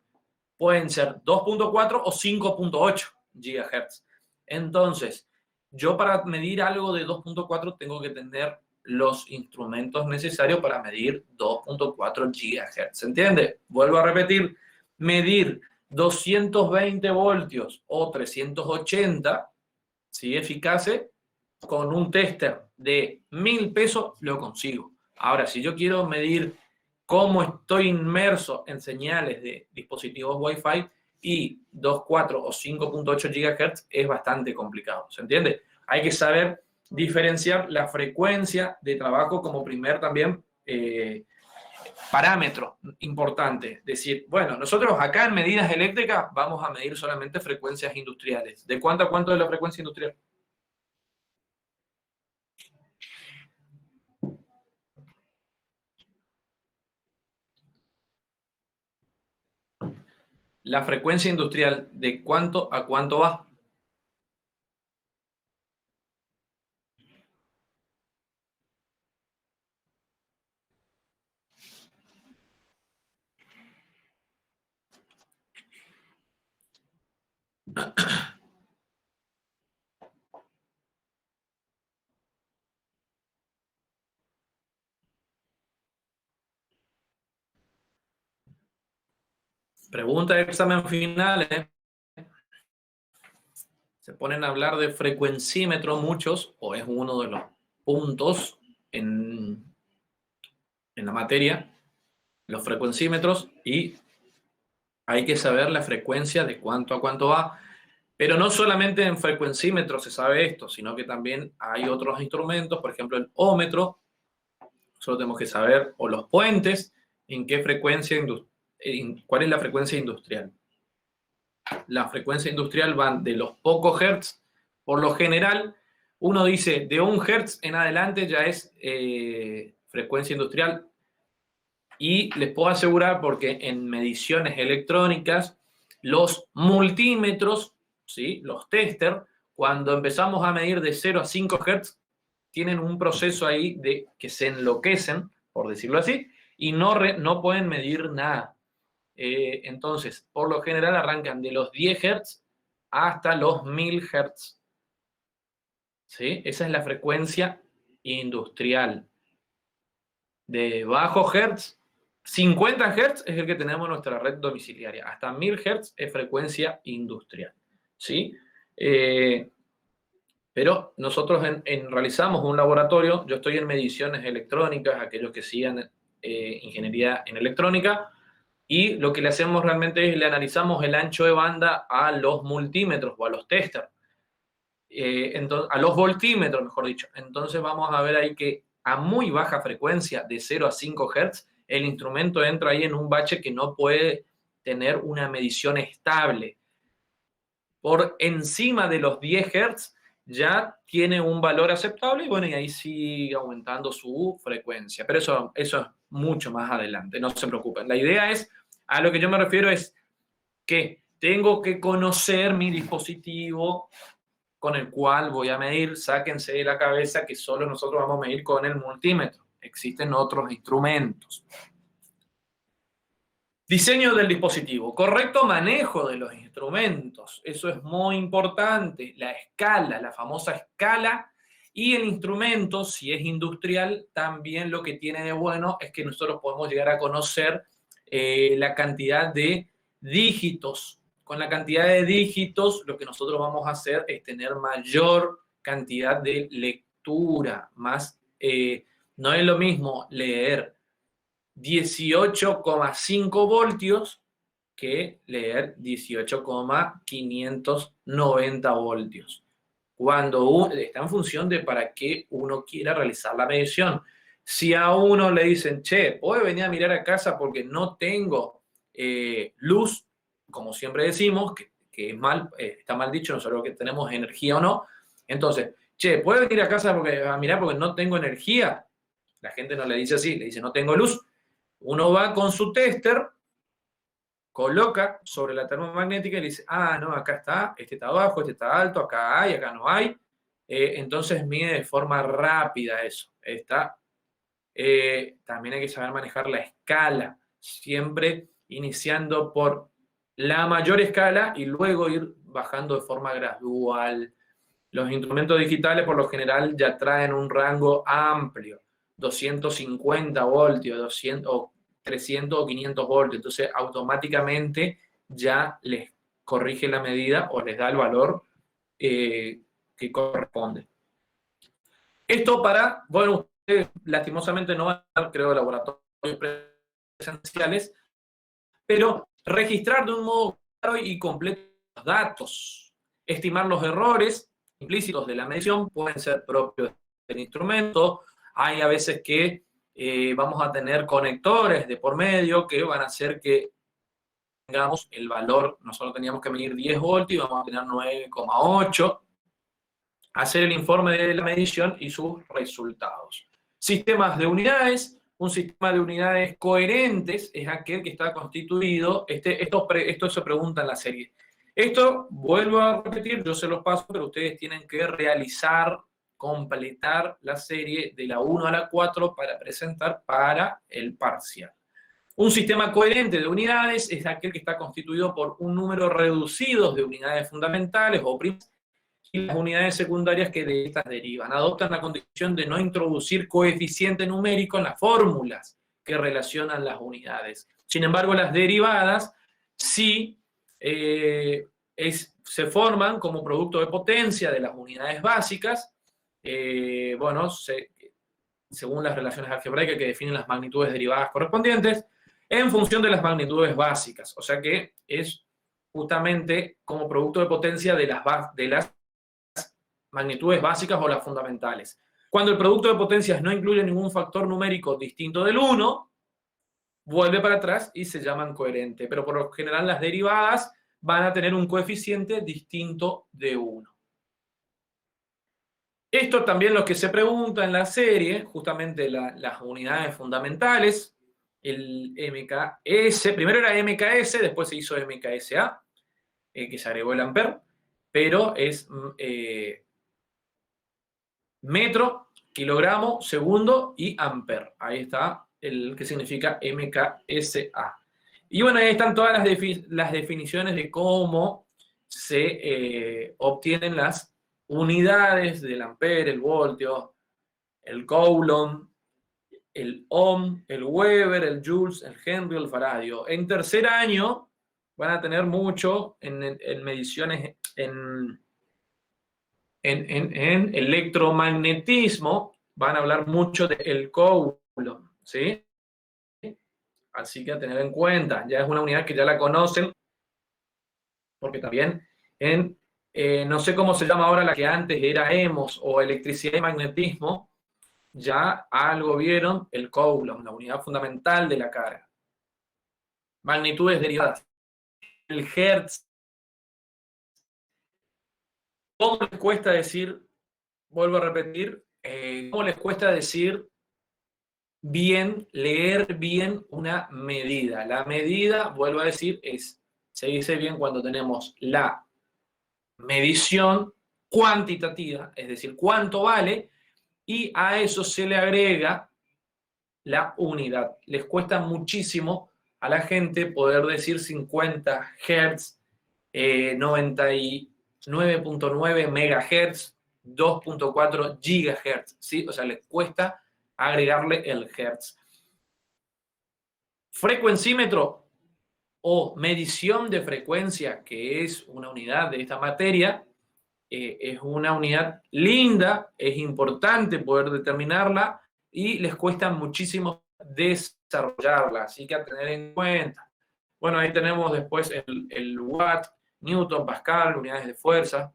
Speaker 1: pueden ser 2.4 o 5.8 GHz. Entonces, yo para medir algo de 2.4 tengo que tener los instrumentos necesarios para medir 2.4 GHz. ¿Se entiende? Vuelvo a repetir, medir 220 voltios o 380, ¿sí? Eficaces, con un tester de 1.000 pesos lo consigo. Ahora, si yo quiero medir cómo estoy inmerso en señales de dispositivos Wi-Fi y 2.4 o 5.8 GHz es bastante complicado, ¿se entiende? Hay que saber diferenciar la frecuencia de trabajo como primer también parámetro importante. Decir, bueno, nosotros acá en medidas eléctricas vamos a medir solamente frecuencias industriales. ¿De cuánto a cuánto es la frecuencia industrial? La frecuencia industrial, ¿de cuánto a cuánto va? Pregunta de examen final, ¿eh? Se ponen a hablar de frecuencímetro muchos, o es uno de los puntos en la materia, los frecuencímetros, y hay que saber la frecuencia de cuánto a cuánto va. Pero no solamente en frecuencímetro se sabe esto, sino que también hay otros instrumentos, por ejemplo el ómetro, solo tenemos que saber, o los puentes, en qué frecuencia, cuál es la frecuencia industrial. La frecuencia industrial van de los pocos hertz, por lo general, uno dice de 1 hertz en adelante ya es frecuencia industrial, y les puedo asegurar, porque en mediciones electrónicas, los multímetros, ¿sí?, los tester, cuando empezamos a medir de 0 a 5 Hz, tienen un proceso ahí de que se enloquecen, por decirlo así, y no pueden medir nada. Entonces, por lo general arrancan de los 10 Hz hasta los 1000 Hz. ¿Sí? Esa es la frecuencia industrial. De bajo Hz, 50 Hz es el que tenemos en nuestra red domiciliaria. Hasta 1000 Hz es frecuencia industrial. ¿Sí? Pero nosotros realizamos un laboratorio. Yo estoy en mediciones electrónicas, aquellos que sigan ingeniería en electrónica, y lo que le hacemos realmente es le analizamos el ancho de banda a los multímetros o a los testers, a los voltímetros, mejor dicho. Entonces vamos a ver ahí que a muy baja frecuencia, de 0 a 5 Hz, el instrumento entra ahí en un bache que no puede tener una medición estable. Por encima de los 10 Hz ya tiene un valor aceptable, y bueno, y ahí sigue aumentando su frecuencia. Pero eso es mucho más adelante, no se preocupen. La idea es, a lo que yo me refiero es que tengo que conocer mi dispositivo con el cual voy a medir. Sáquense de la cabeza que solo nosotros vamos a medir con el multímetro. Existen otros instrumentos. Diseño del dispositivo. Correcto manejo de los instrumentos. Eso es muy importante. La escala, la famosa escala. Y el instrumento, si es industrial, también lo que tiene de bueno es que nosotros podemos llegar a conocer la cantidad de dígitos. Con la cantidad de dígitos, lo que nosotros vamos a hacer es tener mayor cantidad de lectura. No es lo mismo leer 18,5 voltios que leer 18,590 voltios. Cuando está en función de para qué uno quiera realizar la medición. Si a uno le dicen, che, ¿puede venir a mirar a casa porque no tengo luz? Como siempre decimos, que es está mal dicho, no sabemos que tenemos energía o no. Entonces, che, ¿puede venir a casa a mirar porque no tengo energía? La gente no le dice así, le dice no tengo luz. Uno va con su tester, coloca sobre la termomagnética y le dice, ah, no, acá está, este está abajo, este está alto, acá hay, acá no hay. Entonces mide de forma rápida eso. También hay que saber manejar la escala, siempre iniciando por la mayor escala y luego ir bajando de forma gradual. Los instrumentos digitales por lo general ya traen un rango amplio, 250 voltios, 200, o 300 o 500 voltios, entonces automáticamente ya les corrige la medida o les da el valor que corresponde. Esto bueno, ustedes lastimosamente no van a dar, creo, laboratorios presenciales, pero registrar de un modo claro y completo los datos, estimar los errores implícitos de la medición, pueden ser propios del instrumento. Hay a veces que vamos a tener conectores de por medio que van a hacer que tengamos el valor. Nosotros teníamos que medir 10 voltios y vamos a tener 9,8. Hacer el informe de la medición y sus resultados. Sistemas de unidades. Un sistema de unidades coherentes es aquel que está constituido. Esto se pregunta en la serie. Esto, vuelvo a repetir, yo se los paso, pero ustedes tienen que completar la serie de la 1 a la 4 para presentar para el parcial. Un sistema coherente de unidades es aquel que está constituido por un número reducido de unidades fundamentales o primarias y las unidades secundarias que de estas derivan. Adoptan la condición de no introducir coeficiente numérico en las fórmulas que relacionan las unidades. Sin embargo, las derivadas sí se forman como producto de potencia de las unidades básicas, según las relaciones algebraicas que definen las magnitudes derivadas correspondientes, en función de las magnitudes básicas. O sea que es justamente como producto de potencia de las magnitudes básicas o las fundamentales. Cuando el producto de potencias no incluye ningún factor numérico distinto del 1, vuelve para atrás y se llaman coherentes. Pero por lo general las derivadas van a tener un coeficiente distinto de 1. Esto también lo que se pregunta en la serie, justamente las unidades fundamentales, el MKS, primero era MKS, después se hizo MKSA, que se agregó el ampere, pero es metro, kilogramo, segundo y ampere. Ahí está el que significa MKSA. Y bueno, ahí están todas las definiciones de cómo se obtienen las unidades del ampere, el voltio, el coulomb, el ohm, el Weber, el joules, el Henry, el faradio. En tercer año van a tener mucho en mediciones en electromagnetismo, van a hablar mucho del coulomb, ¿sí? Así que a tener en cuenta, ya es una unidad que ya la conocen, porque también no sé cómo se llama ahora la que antes era EMOS o electricidad y magnetismo, ya algo vieron el coulomb, la unidad fundamental de la carga. Magnitudes derivadas. El hertz. ¿Cómo les cuesta decir, vuelvo a repetir, cómo les cuesta decir bien, leer bien una medida? La medida, vuelvo a decir, se dice bien cuando tenemos la medición cuantitativa, es decir, cuánto vale, y a eso se le agrega la unidad. Les cuesta muchísimo a la gente poder decir 50 Hz, 99.9 MHz, 2.4 GHz, ¿sí? O sea, les cuesta agregarle el Hertz. Frecuencímetro o medición de frecuencia, que es una unidad de esta materia, es una unidad linda, es importante poder determinarla y les cuesta muchísimo desarrollarla, así que a tener en cuenta. Bueno, ahí tenemos después el watt, newton, pascal, unidades de fuerza,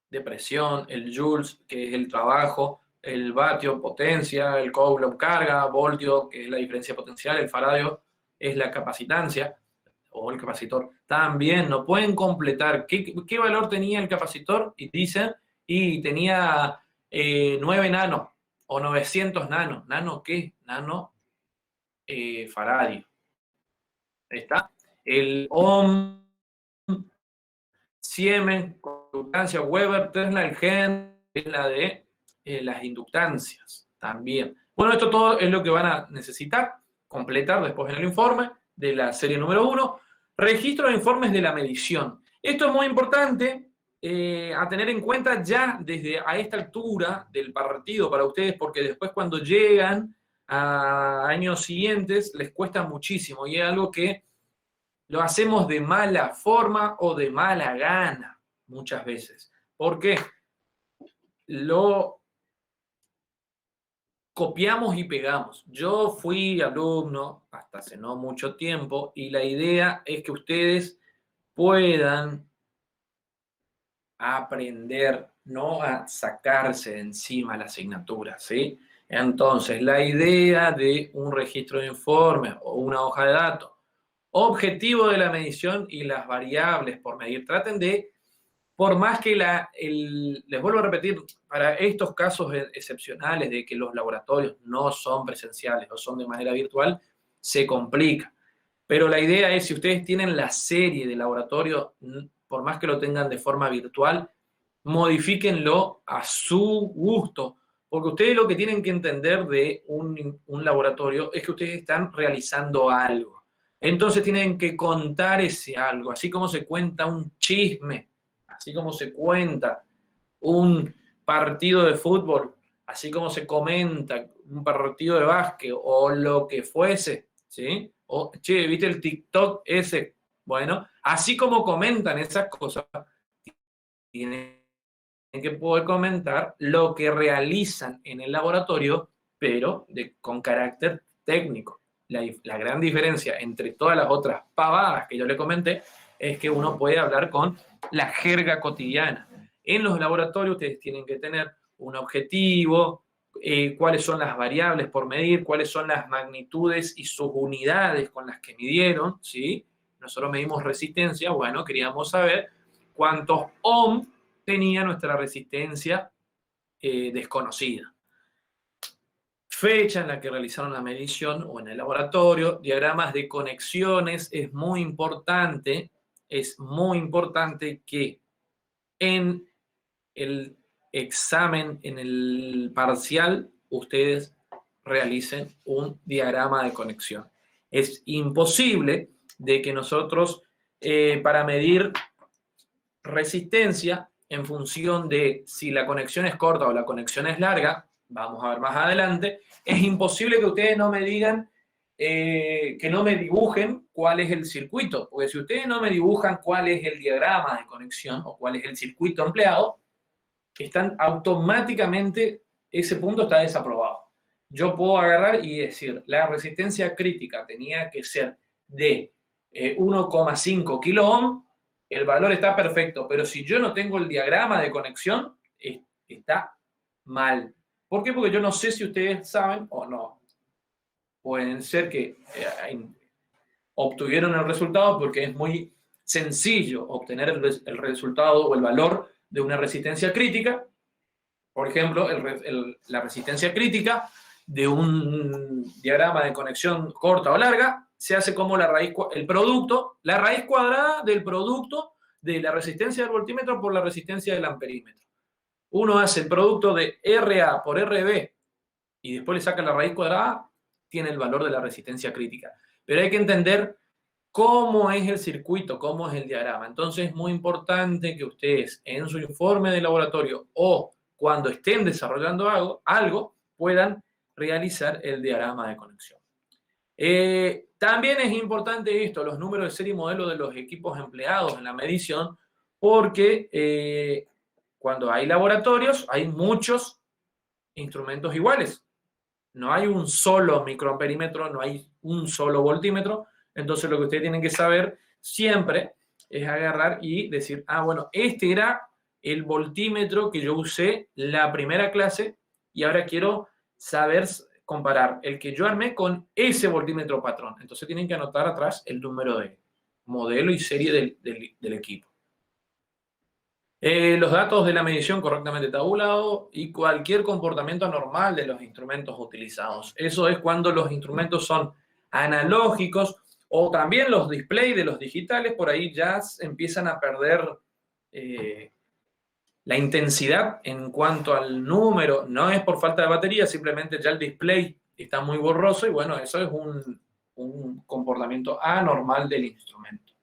Speaker 1: de presión, el joules, que es el trabajo, el vatio, potencia, el coulomb, carga, voltio, que es la diferencia potencial, el faradio es la capacitancia, o el capacitor. También no pueden completar qué valor tenía el capacitor y dicen, y tenía 9 nanos o 900 nanos. ¿Nano qué? Nano faradio. Ahí está. El ohm, Siemens, conductancia, Weber, Tesla, el Henry, es la de las inductancias también. Bueno, esto todo es lo que van a necesitar completar después en el informe de la serie número 1. Registro de informes de la medición. Esto es muy importante a tener en cuenta ya desde a esta altura del partido para ustedes, porque después cuando llegan a años siguientes les cuesta muchísimo y es algo que lo hacemos de mala forma o de mala gana muchas veces. ¿Por qué? Lo copiamos y pegamos. Yo fui alumno hasta hace no mucho tiempo y la idea es que ustedes puedan aprender, no a sacarse de encima la asignatura, ¿sí? Entonces, la idea de un registro de informes o una hoja de datos, objetivo de la medición y las variables por medir, traten de, por más que les vuelvo a repetir, para estos casos excepcionales de que los laboratorios no son presenciales o son de manera virtual, se complica. Pero la idea es, si ustedes tienen la serie de laboratorio, por más que lo tengan de forma virtual, modifíquenlo a su gusto, Porque ustedes lo que tienen que entender de un laboratorio es que ustedes están realizando algo. Entonces tienen que contar ese algo, así como se cuenta un chisme, así como se cuenta un partido de fútbol, así como se comenta un partido de básquet o lo que fuese, ¿sí? O, che, ¿viste el TikTok ese? Bueno, así como comentan esas cosas, tienen que poder comentar lo que realizan en el laboratorio, pero con carácter técnico. La gran diferencia entre todas las otras pavadas que yo le comenté es que uno puede hablar con la jerga cotidiana. En los laboratorios ustedes tienen que tener un objetivo, cuáles son las variables por medir, cuáles son las magnitudes y sus unidades con las que midieron, ¿sí? Nosotros medimos resistencia, bueno, queríamos saber cuántos ohm tenía nuestra resistencia desconocida. Fecha en la que realizaron la medición o en el laboratorio, diagramas de conexiones, es muy importante que en el examen, en el parcial, ustedes realicen un diagrama de conexión. Es imposible de que nosotros, para medir resistencia, en función de si la conexión es corta o la conexión es larga, vamos a ver más adelante, es imposible que ustedes no me digan, que no me dibujen cuál es el circuito, porque si ustedes no me dibujan cuál es el diagrama de conexión o cuál es el circuito empleado, están automáticamente, ese punto está desaprobado. Yo puedo agarrar y decir, la resistencia crítica tenía que ser de 1,5 kilo ohm, el valor está perfecto, pero si yo no tengo el diagrama de conexión, está mal. ¿Por qué? Porque yo no sé si ustedes saben o no. Pueden ser que obtuvieron el resultado porque es muy sencillo obtener el resultado o el valor de una resistencia crítica. Por ejemplo, la resistencia crítica de un diagrama de conexión corta o larga se hace como la raíz cuadrada del producto de la resistencia del voltímetro por la resistencia del amperímetro. Uno hace el producto de RA por RB y después le saca la raíz cuadrada, tiene el valor de la resistencia crítica. Pero hay que entender cómo es el circuito, cómo es el diagrama. Entonces es muy importante que ustedes en su informe de laboratorio o cuando estén desarrollando algo puedan realizar el diagrama de conexión. También es importante esto, los números de serie y modelo de los equipos empleados en la medición, porque cuando hay laboratorios hay muchos instrumentos iguales. No hay un solo microamperímetro, no hay un solo voltímetro. Entonces lo que ustedes tienen que saber siempre es agarrar y decir, ah, bueno, este era el voltímetro que yo usé la primera clase y ahora quiero saber comparar el que yo armé con ese voltímetro patrón. Entonces tienen que anotar atrás el número de modelo y serie del equipo. Los datos de la medición correctamente tabulados y cualquier comportamiento anormal de los instrumentos utilizados. Eso es cuando los instrumentos son analógicos o también los displays de los digitales, por ahí ya empiezan a perder la intensidad en cuanto al número. No es por falta de batería, simplemente ya el display está muy borroso y bueno, eso es un comportamiento anormal del instrumento.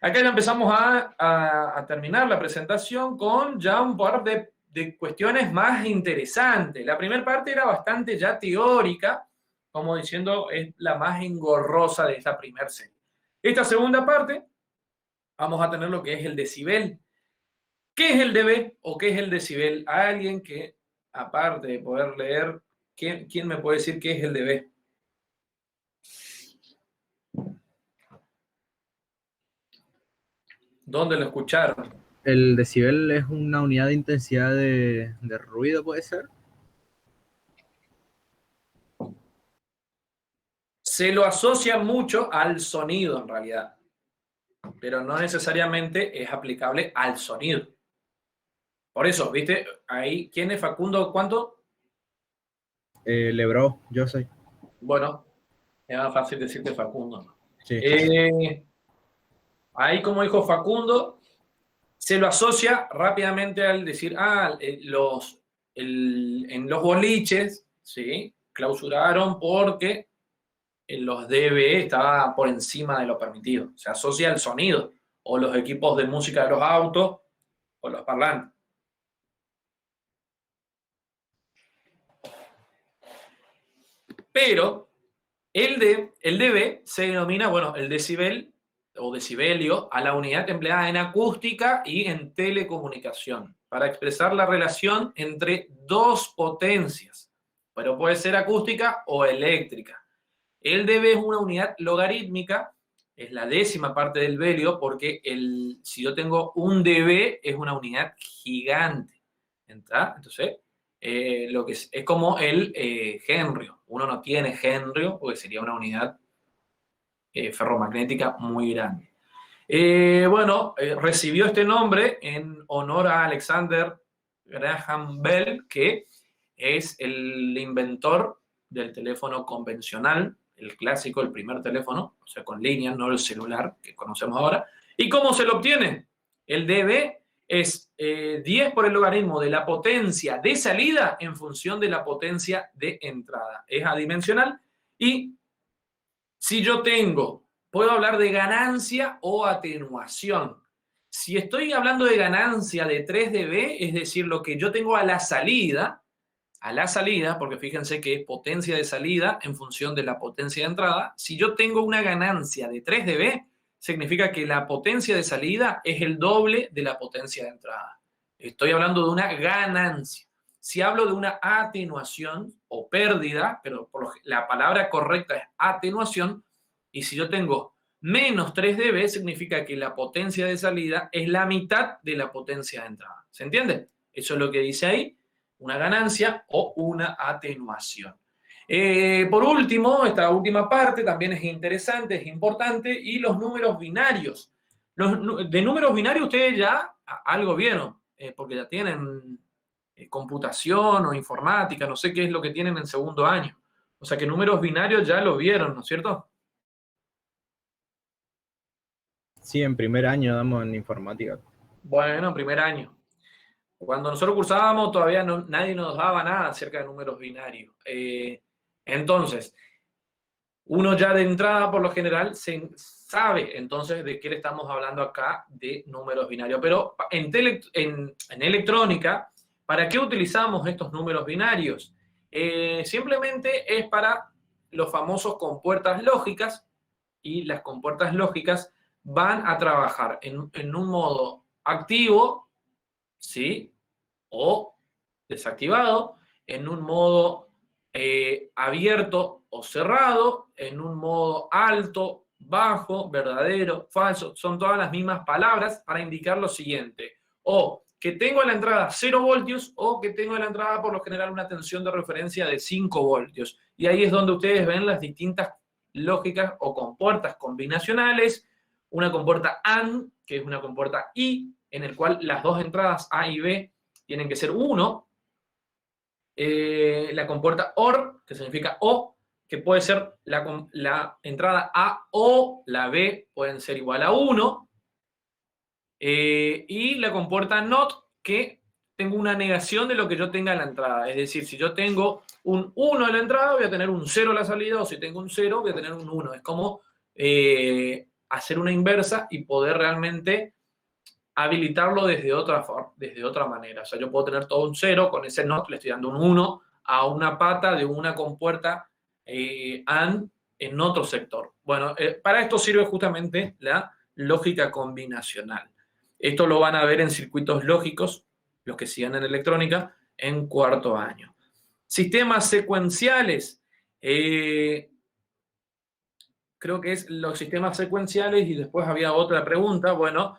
Speaker 1: Acá ya empezamos a terminar la presentación con ya un par de cuestiones más interesantes. La primera parte era bastante ya teórica, como diciendo, es la más engorrosa de esta primera serie. Esta segunda parte, vamos a tener lo que es el decibel. ¿Qué es el dB o qué es el decibel? Alguien que, aparte de poder leer, ¿quién me puede decir qué es el dB? ¿Dónde lo escucharon?
Speaker 4: El decibel es una unidad de intensidad de ruido, ¿puede ser?
Speaker 1: Se lo asocia mucho al sonido, en realidad, pero no necesariamente es aplicable al sonido. Por eso, ¿viste? Ahí, ¿quién es Facundo? ¿Cuánto?
Speaker 4: Lebro, yo soy.
Speaker 1: Bueno, es más fácil decirte Facundo.
Speaker 4: Sí.
Speaker 1: Ahí, como dijo Facundo, se lo asocia rápidamente al decir, en los boliches, ¿sí? Clausuraron porque los dB estaban por encima de lo permitido. Se asocia al sonido o los equipos de música de los autos o los parlantes. Pero el dB se denomina, bueno, el decibel o decibelio a la unidad empleada en acústica y en telecomunicación para expresar la relación entre dos potencias, pero puede ser acústica o eléctrica. El dB es una unidad logarítmica, es la décima parte del velio, porque si yo tengo un dB es una unidad gigante. ¿Está? Entonces, lo que es como el henrio. Uno no tiene henrio porque sería una unidad ferromagnética muy grande. Recibió este nombre en honor a Alexander Graham Bell, que es el inventor del teléfono convencional, el clásico, el primer teléfono, o sea, con líneas, no el celular que conocemos ahora. ¿Y cómo se lo obtiene? El dB es 10 por el logaritmo de la potencia de salida en función de la potencia de entrada. Es adimensional y si yo puedo hablar de ganancia o atenuación. Si estoy hablando de ganancia de 3 dB, es decir, lo que yo tengo a la salida, porque fíjense que es potencia de salida en función de la potencia de entrada, si yo tengo una ganancia de 3 dB, significa que la potencia de salida es el doble de la potencia de entrada. Estoy hablando de una ganancia. Si hablo de una atenuación o pérdida, pero la palabra correcta es atenuación, y si yo tengo menos 3 dB, significa que la potencia de salida es la mitad de la potencia de entrada. ¿Se entiende? Eso es lo que dice ahí, una ganancia o una atenuación. Por último, esta última parte también es interesante, es importante, y los números binarios. De números binarios ustedes ya algo vieron, porque ya tienen computación o informática, no sé qué es lo que tienen en segundo año. O sea que números binarios ya lo vieron, ¿no es cierto?
Speaker 4: Sí, en primer año damos en informática.
Speaker 1: Bueno, en primer año. Cuando nosotros cursábamos todavía nadie nos daba nada acerca de números binarios. Entonces, uno ya de entrada, por lo general, sabe entonces de qué le estamos hablando acá de números binarios. Pero en electrónica, ¿para qué utilizamos estos números binarios? Simplemente es para los famosos compuertas lógicas, y las compuertas lógicas van a trabajar en un modo activo, ¿sí? O desactivado, en un modo abierto o cerrado, en un modo alto, bajo, verdadero, falso. Son todas las mismas palabras para indicar lo siguiente: o que tengo a la entrada 0 voltios o que tengo a la entrada por lo general una tensión de referencia de 5 voltios. Y ahí es donde ustedes ven las distintas lógicas o compuertas combinacionales. Una compuerta AND, que es una compuerta I, en el cual las dos entradas A y B tienen que ser 1. La compuerta OR, que significa O, que puede ser la entrada A o la B, pueden ser igual a 1. Y la compuerta NOT, que tengo una negación de lo que yo tenga en la entrada. Es decir, si yo tengo un 1 en la entrada, voy a tener un 0 a la salida, o si tengo un 0, voy a tener un 1. Es como hacer una inversa y poder realmente habilitarlo desde otra manera. O sea, yo puedo tener todo un 0, con ese NOT le estoy dando un 1 a una pata de una compuerta AND en otro sector. Bueno, para esto sirve justamente la lógica combinacional. Esto lo van a ver en circuitos lógicos, los que sigan en electrónica, en cuarto año. Sistemas secuenciales. Creo que es los sistemas secuenciales, y después había otra pregunta. Bueno,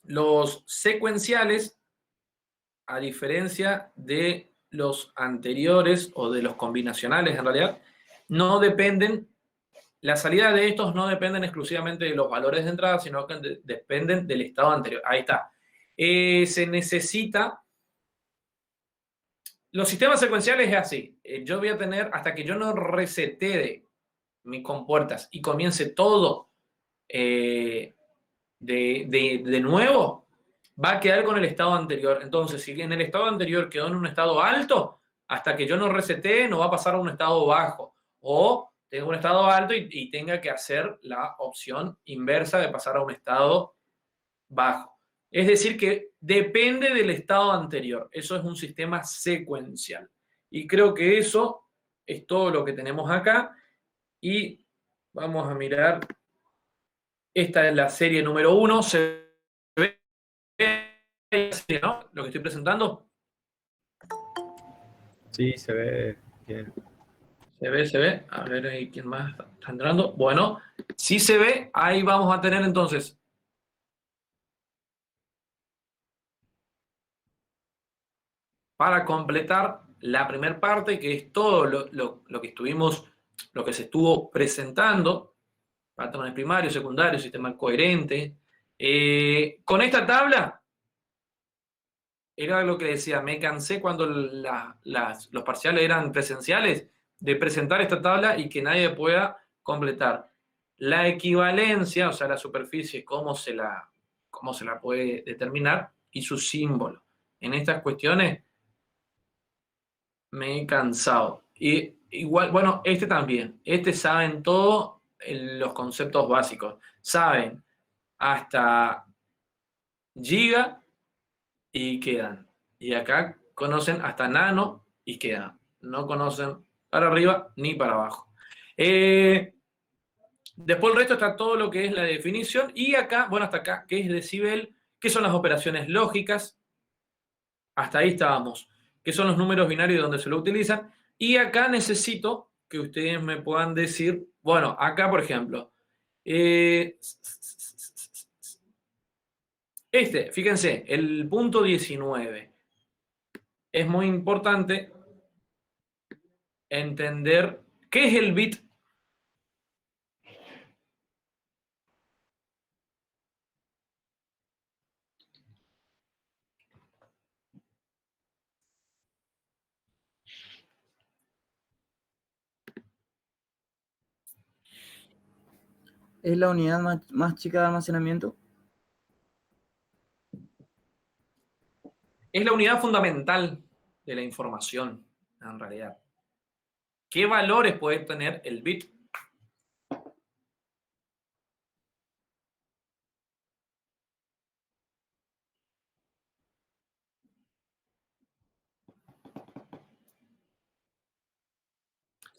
Speaker 1: los secuenciales, a diferencia de los anteriores o de los combinacionales en realidad, no dependen, la salida de estos no dependen exclusivamente de los valores de entrada, sino que dependen del estado anterior. Ahí está. Se necesita... Los sistemas secuenciales es así. Yo voy a tener, hasta que yo no resetee mis compuertas y comience todo de nuevo, va a quedar con el estado anterior. Entonces, si en el estado anterior quedó en un estado alto, hasta que yo no resetee, no va a pasar a un estado bajo. O tengo un estado alto y tenga que hacer la opción inversa de pasar a un estado bajo. Es decir, que depende del estado anterior. Eso es un sistema secuencial. Y creo que eso es todo lo que tenemos acá. Y vamos a mirar. Esta es la serie número 1. Se ve, ¿no? Lo que estoy presentando.
Speaker 4: Sí, se ve bien.
Speaker 1: Se ve. A ver ahí quién más está entrando. Bueno, si se ve, ahí vamos a tener entonces. Para completar la primera parte, que es todo lo que estuvimos, lo que se estuvo presentando, patrones primarios, secundarios, sistema coherente. Con esta tabla, era lo que decía, me cansé cuando los parciales eran presenciales, de presentar esta tabla y que nadie pueda completar. La equivalencia, o sea, la superficie, cómo se la puede determinar, y su símbolo. En estas cuestiones me he cansado. Y igual, bueno, este también. Este saben todo los conceptos básicos. Saben hasta giga y quedan. Y acá conocen hasta nano y quedan. No conocen para arriba ni para abajo. Después el resto está todo lo que es la definición. Y acá, bueno, hasta acá, ¿qué es decibel? ¿Qué son las operaciones lógicas? Hasta ahí estábamos. ¿Qué son los números binarios donde se lo utilizan? Y acá necesito que ustedes me puedan decir, bueno, acá por ejemplo, fíjense, el punto 19. Es muy importante entender qué es el bit.
Speaker 4: ¿Es la unidad más chica de almacenamiento?
Speaker 1: Es la unidad fundamental de la información, en realidad. ¿Qué valores puede tener el bit?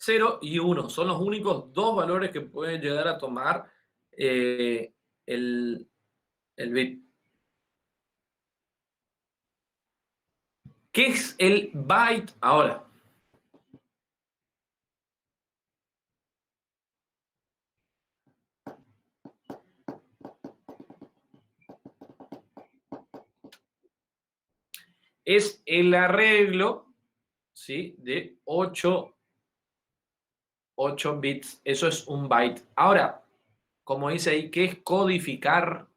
Speaker 1: Cero y 1 son los únicos dos valores que puede llegar a tomar el bit. ¿Qué es el byte ahora? Es el arreglo, ¿sí?, de 8 bits. Eso es un byte. Ahora, como dice ahí, ¿qué es codificar?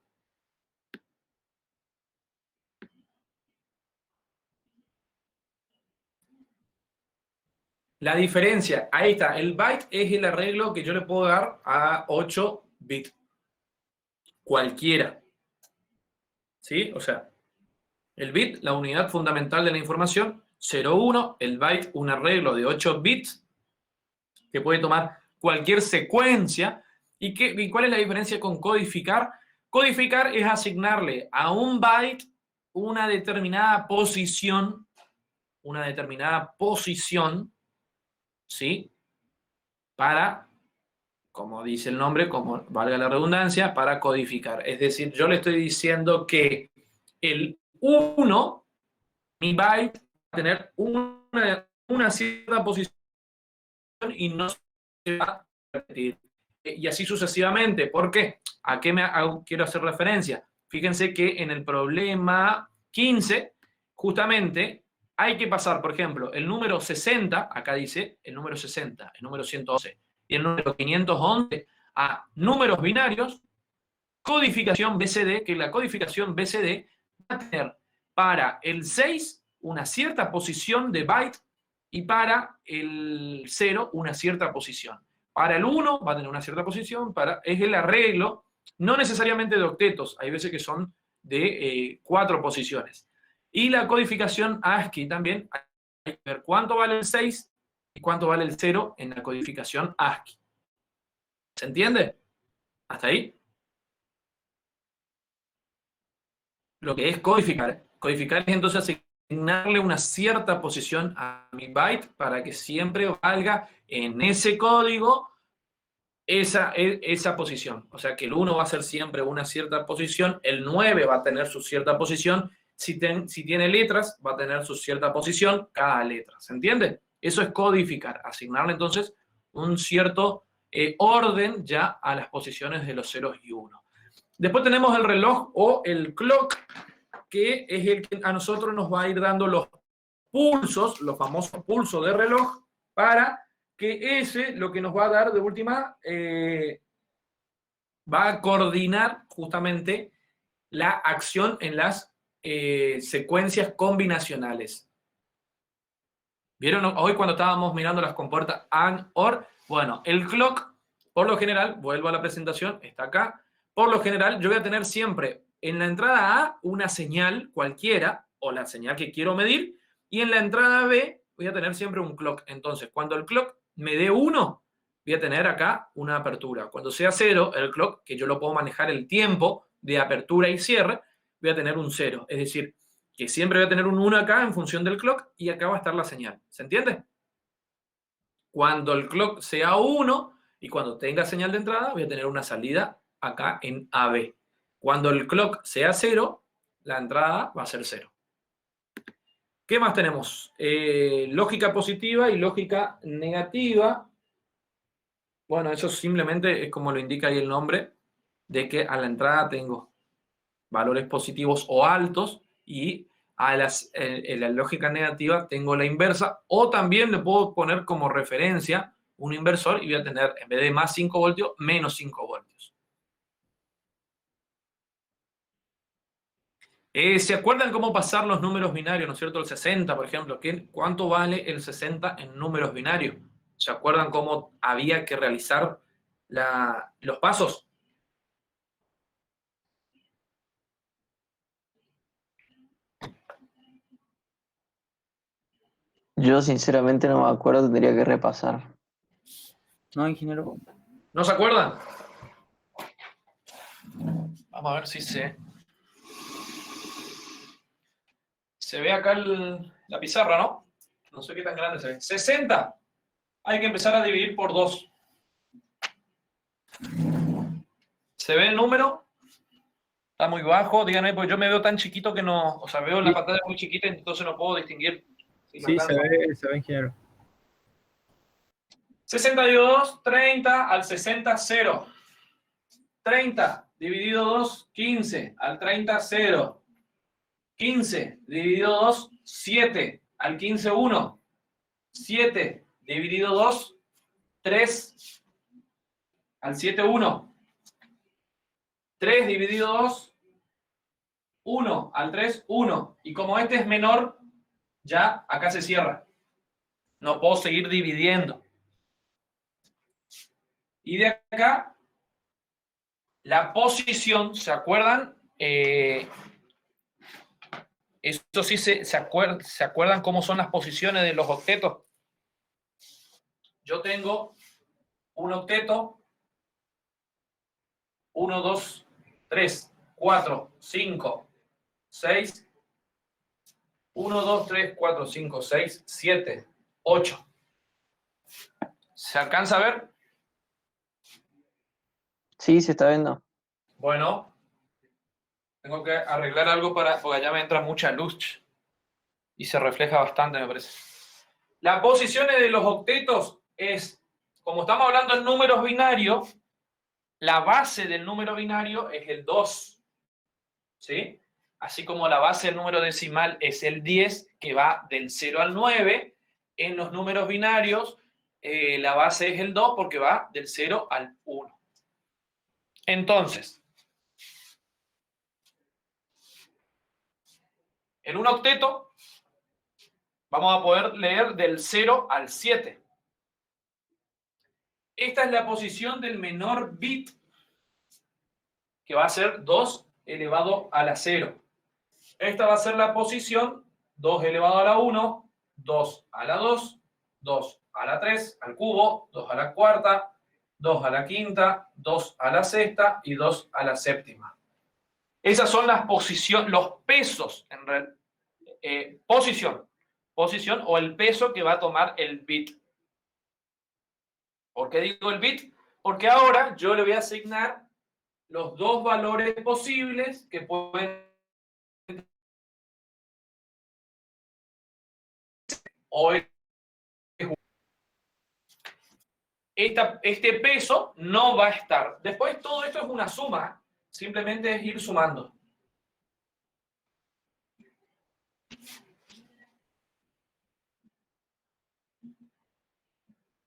Speaker 1: La diferencia, ahí está, el byte es el arreglo que yo le puedo dar a 8 bits. Cualquiera. ¿Sí? O sea, el bit, la unidad fundamental de la información, 0,1, el byte, un arreglo de 8 bits que puede tomar cualquier secuencia. ¿Y cuál es la diferencia con codificar? Codificar es asignarle a un byte una determinada posición, ¿sí? Para, como dice el nombre, como valga la redundancia, para codificar. Es decir, yo le estoy diciendo que el 1, mi byte, va a tener una cierta posición y no se va a repetir. Y así sucesivamente. ¿Por qué? ¿A qué quiero hacer referencia? Fíjense que en el problema 15, justamente, hay que pasar, por ejemplo, el número 60, acá dice el número 60, el número 112 y el número 511 a números binarios, codificación BCD, que la codificación BCD va a tener para el 6 una cierta posición de byte y para el 0 una cierta posición. Para el 1 va a tener una cierta posición, es el arreglo, no necesariamente de octetos, hay veces que son de 4 posiciones. Y la codificación ASCII también, hay que ver cuánto vale el 6 y cuánto vale el 0 en la codificación ASCII. ¿Se entiende? ¿Hasta ahí? Lo que es codificar. Codificar es entonces asignarle una cierta posición a mi byte para que siempre valga en ese código esa posición. O sea que el 1 va a ser siempre una cierta posición, el 9 va a tener su cierta posición, si tiene letras va a tener su cierta posición cada letra. ¿Se entiende? Eso es codificar, asignarle entonces un cierto orden ya a las posiciones de los 0 y 1. Después tenemos el reloj o el clock, que es el que a nosotros nos va a ir dando los pulsos, los famosos pulsos de reloj, para que ese lo que nos va a dar de última, va a coordinar justamente la acción en las secuencias combinacionales. ¿Vieron hoy cuando estábamos mirando las compuertas AND, OR? Bueno, el clock, por lo general, vuelvo a la presentación, está acá. Por lo general, yo voy a tener siempre en la entrada A una señal cualquiera, o la señal que quiero medir, y en la entrada B voy a tener siempre un clock. Entonces, cuando el clock me dé 1, voy a tener acá una apertura. Cuando sea 0, el clock, que yo lo puedo manejar el tiempo de apertura y cierre, voy a tener un 0. Es decir, que siempre voy a tener un 1 acá en función del clock y acá va a estar la señal. ¿Se entiende? Cuando el clock sea 1 y cuando tenga señal de entrada, voy a tener una salida acá en AB. Cuando el clock sea 0, la entrada va a ser 0. ¿Qué más tenemos? Lógica positiva y lógica negativa. Bueno, eso simplemente es como lo indica ahí el nombre, de que a la entrada tengo valores positivos o altos y en la lógica negativa tengo la inversa, o también le puedo poner como referencia un inversor y voy a tener, en vez de más 5 voltios, menos 5 voltios. ¿Se acuerdan cómo pasar los números binarios, ¿no es cierto? El 60, por ejemplo. ¿Cuánto vale el 60 en números binarios? ¿Se acuerdan cómo había que realizar los pasos?
Speaker 2: Yo sinceramente no me acuerdo, tendría que repasar.
Speaker 5: No, ingeniero.
Speaker 1: ¿No se acuerdan? Vamos a ver si se ve acá la pizarra, ¿no? No sé qué tan grande se ve. 60. Hay que empezar a dividir por 2. ¿Se ve el número? Está muy bajo, díganme, porque yo me veo tan chiquito que no, o sea, veo la pantalla muy chiquita, entonces no puedo distinguir.
Speaker 4: Sí, se ve, ingeniero.
Speaker 1: 62, 30 al 60, 0. 30 dividido 2, 15 al 30, 0. 15 dividido 2, 7 al 15, 1. 7 dividido 2, 3 al 7, 1. 3 dividido 2, 1 al 3, 1. Y como este es menor, ya acá se cierra. No puedo seguir dividiendo. Y de acá, la posición, ¿se acuerdan? Esto sí ¿se acuerdan cómo son las posiciones de los octetos? Yo tengo un octeto, 1, 2, 3, 4, 5, 6, 1, 2, 3, 4, 5, 6, 7, 8. ¿Se alcanza a ver?
Speaker 2: Sí, se está viendo.
Speaker 1: Bueno, tengo que arreglar algo porque allá me entra mucha luz y se refleja bastante, me parece. Las posiciones de los octetos es, como estamos hablando en números binarios, la base del número binario es el 2, ¿sí? Así como la base del número decimal es el 10, que va del 0 al 9, en los números binarios la base es el 2 porque va del 0 al 1. Entonces, en un octeto vamos a poder leer del 0 al 7. Esta es la posición del menor bit, que va a ser 2 elevado a la 0. Esta va a ser la posición 2 elevado a la 1, 2 a la 2, 2 a la 3 al cubo, 2 a la cuarta, 2 a la quinta, 2 a la sexta y 2 a la séptima. Esas son las posiciones, los pesos, en realidad, posición o el peso que va a tomar el bit. ¿Por qué digo el bit? Porque ahora yo le voy a asignar los dos valores posibles que pueden o este peso no va a estar. Después todo esto es una suma, simplemente es ir sumando.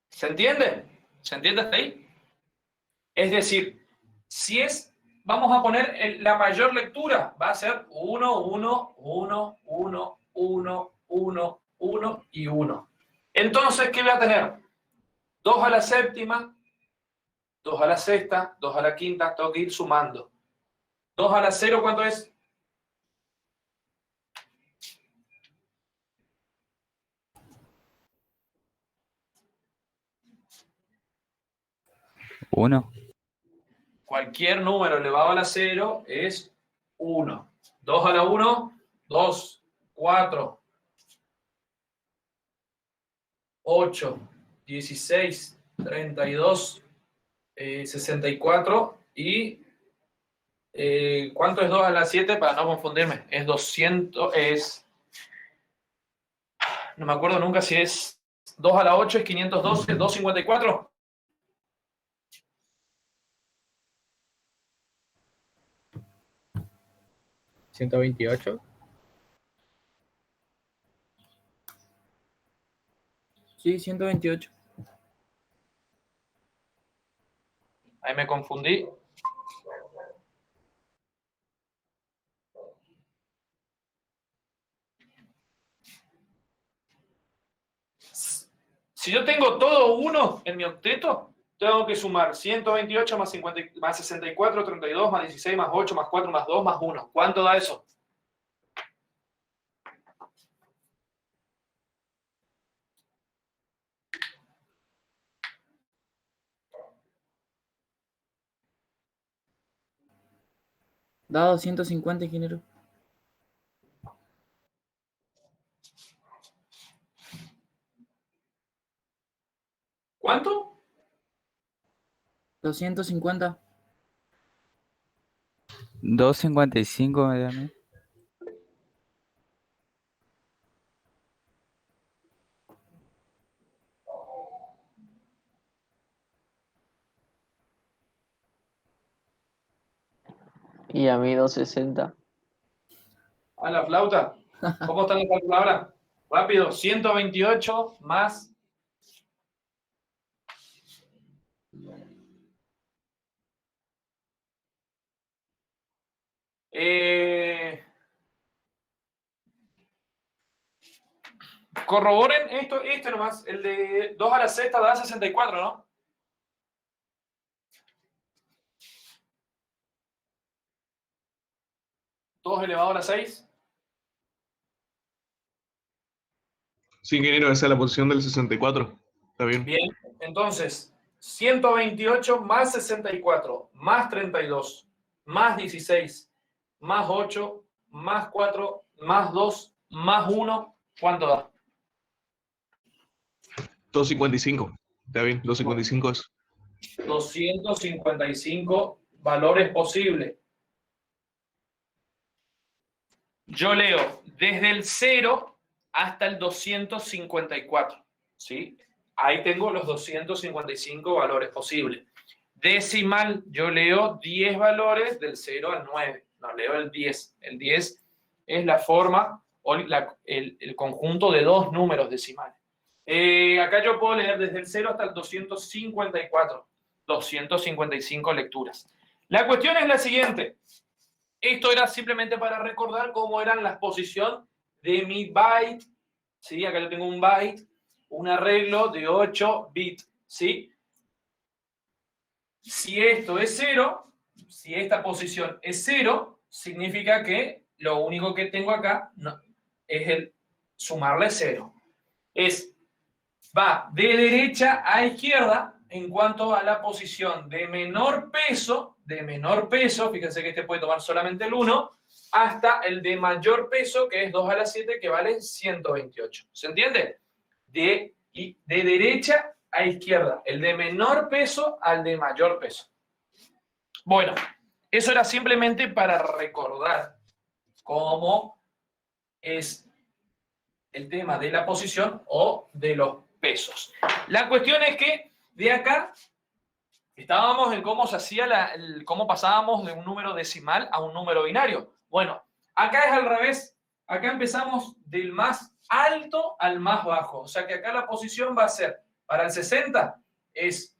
Speaker 1: ¿Se entiende? ¿Se entiende hasta ahí? Es decir, si es, vamos a poner la mayor lectura, va a ser 1, 1, 1, 1, 1, 1, 1 y 1. Entonces, ¿qué voy a tener? 2 a la séptima, 2 a la sexta, 2 a la quinta, tengo que ir sumando. 2 a la 0, ¿cuánto es?
Speaker 5: Uno.
Speaker 1: Cualquier número elevado a la 0 es 1. 2 a la 1, 2, 4, 8, 16, 32, 64 y ¿cuánto es 2 a la 7? Para no confundirme, es 200, no me acuerdo nunca si es 2 a la 8, es 512, 254.
Speaker 4: ¿128?
Speaker 5: Sí, 128.
Speaker 1: Ahí me confundí. Si yo tengo todo 1 en mi octeto, tengo que sumar 128 más 64, 32, más 16, más 8, más 4, más 2, más 1. ¿Cuánto da eso?
Speaker 5: Da 250, ingeniero.
Speaker 1: ¿Cuánto?
Speaker 5: 250.
Speaker 7: 255 me da a mí.
Speaker 2: Y a mí 260.
Speaker 1: A la flauta. ¿Cómo están las calculadoras? Rápido, 128 más... corroboren esto, este nomás, el de 2 a la sexta da 64, ¿no? ¿2 elevado a la 6?
Speaker 6: Sí, ingeniero, esa es la posición del 64. Está bien.
Speaker 1: Bien, entonces, 128 más 64, más 32, más 16, más 8, más 4, más 2, más 1, ¿cuánto da?
Speaker 6: 255. Está bien, 255 es.
Speaker 1: 255 valores posibles. Yo leo desde el 0 hasta el 254, ¿sí? Ahí tengo los 255 valores posibles. Decimal, yo leo 10 valores del 0 al 9. No, leo el 10. El 10 es la forma o el conjunto de dos números decimales. Acá yo puedo leer desde el 0 hasta el 254. 255 lecturas. La cuestión es la siguiente. Esto era simplemente para recordar cómo eran las posiciones de mi byte. ¿Sí? Acá yo tengo un byte, un arreglo de 8 bits. ¿Sí? Si esto es 0, si esta posición es 0, significa que lo único que tengo acá es el sumarle 0. Va de derecha a izquierda en cuanto a la posición de menor peso, fíjense que este puede tomar solamente el 1, hasta el de mayor peso, que es 2 a la 7, que vale 128. ¿Se entiende? De derecha a izquierda, el de menor peso al de mayor peso. Bueno, eso era simplemente para recordar cómo es el tema de la posición o de los pesos. La cuestión es que de acá estábamos en cómo se hacía cómo pasábamos de un número decimal a un número binario. Bueno, acá es al revés. Acá empezamos del más alto al más bajo. O sea que acá la posición va a ser, para el 60, es,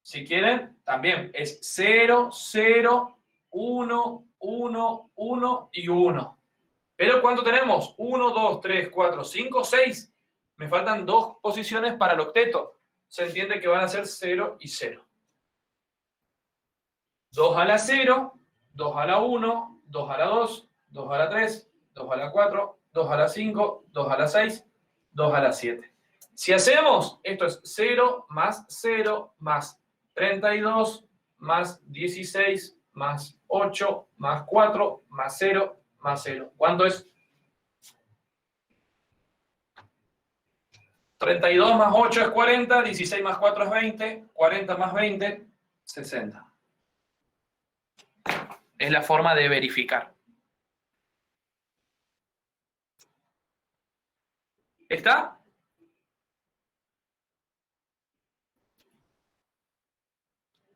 Speaker 1: si quieren, también es 0, 0, 1, 1, 1 y 1. Pero ¿cuánto tenemos? 1, 2, 3, 4, 5, 6. Me faltan 2 posiciones para el octeto. Se entiende que van a ser 0 y 0. 2 a la 0, 2 a la 1, 2 a la 2, 2 a la 3, 2 a la 4, 2 a la 5, 2 a la 6, 2 a la 7. Si hacemos, esto es 0 más 32 más 16 más 8 más 4 más 0 más 0. ¿Cuánto es? 32 más 8 es 40, 16 más 4 es 20, 40 más 20, 60. Es la forma de verificar. ¿Está?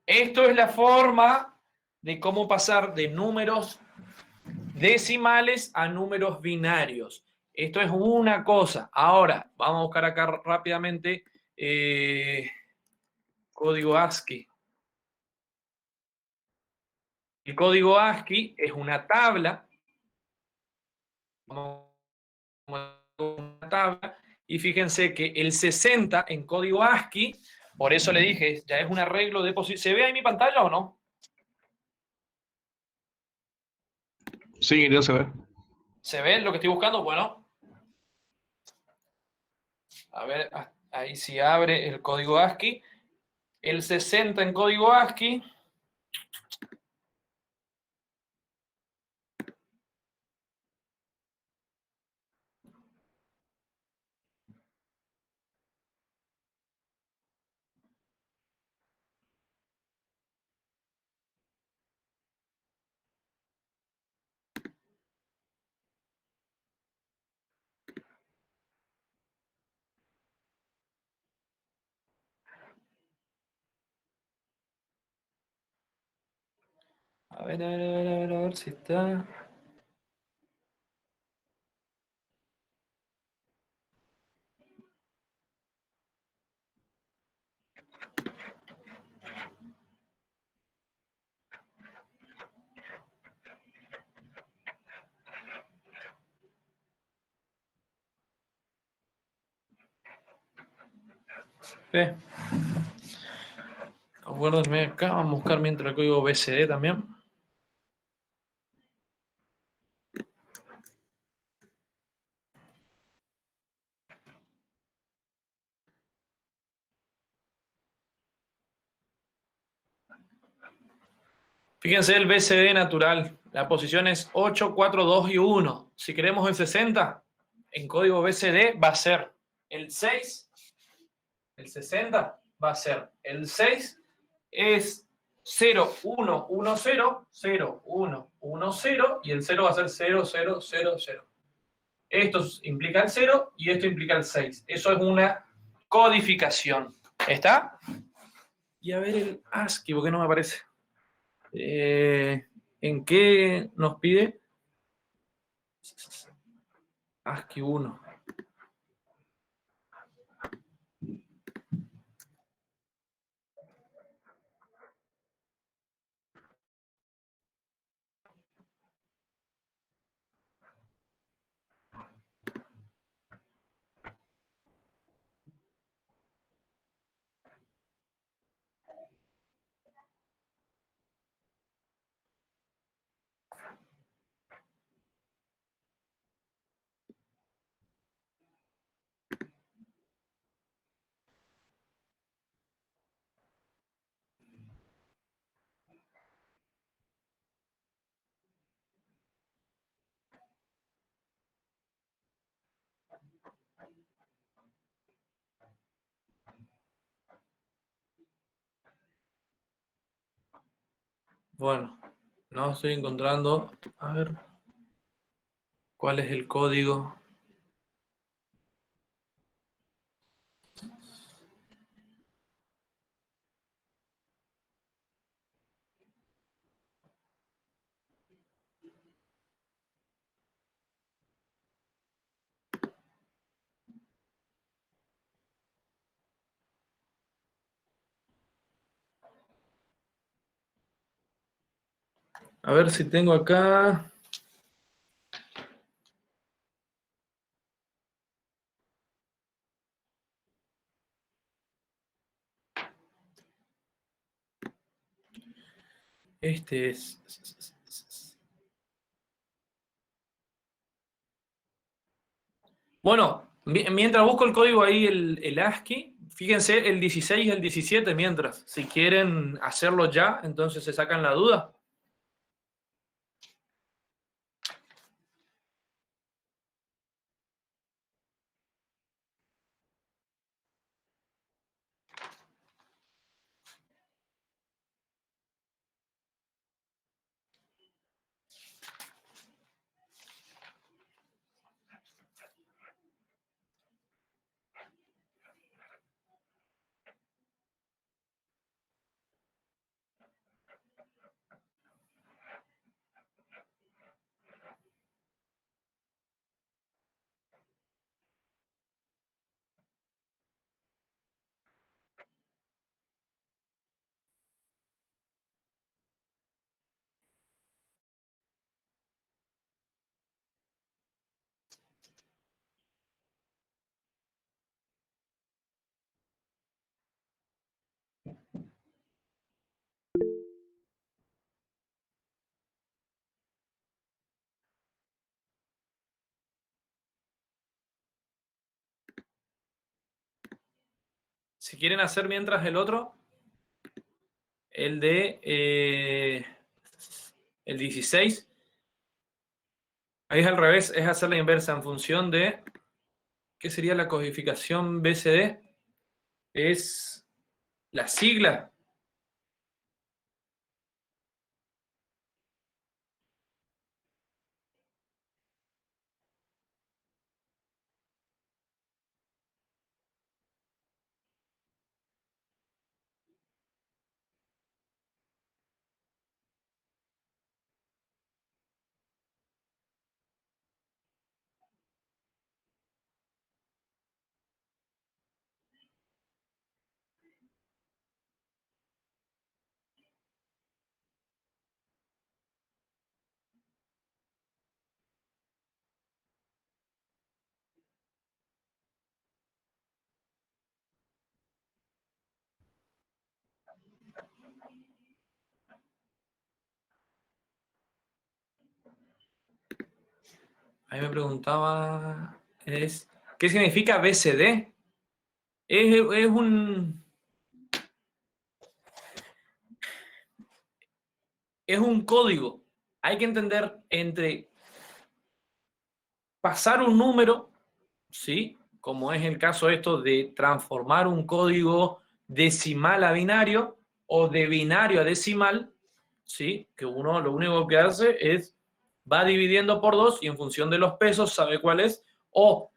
Speaker 1: Esto es la forma de cómo pasar de números decimales a números binarios. Esto es una cosa. Ahora, vamos a buscar acá rápidamente código ASCII. El código ASCII es una tabla. Una tabla. Y fíjense que el 60 en código ASCII, por eso le dije, ya es un arreglo de posición. ¿Se ve ahí mi pantalla o no?
Speaker 6: Sí, ya se ve.
Speaker 1: ¿Se ve lo que estoy buscando? Bueno. A ver, ahí sí abre el código ASCII. El 60 en código ASCII. A ver si está. Ve. Acuérdenme acá, vamos a buscar mientras el código BCD también. Fíjense el BCD natural. La posición es 8, 4, 2 y 1. Si queremos el 60, en código BCD va a ser el 6. El 60 va a ser el 6. Es 0, 1, 1, 0, 0, 1, 1, 0. Y el 0 va a ser 0, 0, 0, 0. Esto implica el 0 y esto implica el 6. Eso es una codificación. ¿Está? Y a ver el ASCII, ¿por qué no me aparece? ¿En qué nos pide? ASCII 1. Bueno, no estoy encontrando. A ver, ¿cuál es el código? A ver si tengo acá. Este es. Bueno, mientras busco el código ahí, el ASCII, fíjense el 16 y el 17 mientras. Si quieren hacerlo ya, entonces se sacan la duda. Si quieren hacer mientras el otro, el de el 16, ahí es al revés, es hacer la inversa en función de, ¿qué sería la codificación BCD? Es la sigla. Ahí me preguntaba, ¿qué significa BCD? Es un código. Hay que entender entre pasar un número, ¿sí? Como es el caso esto de transformar un código decimal a binario o de binario a decimal, ¿sí? Que uno lo único que hace es va dividiendo por 2 y en función de los pesos sabe cuál es. O,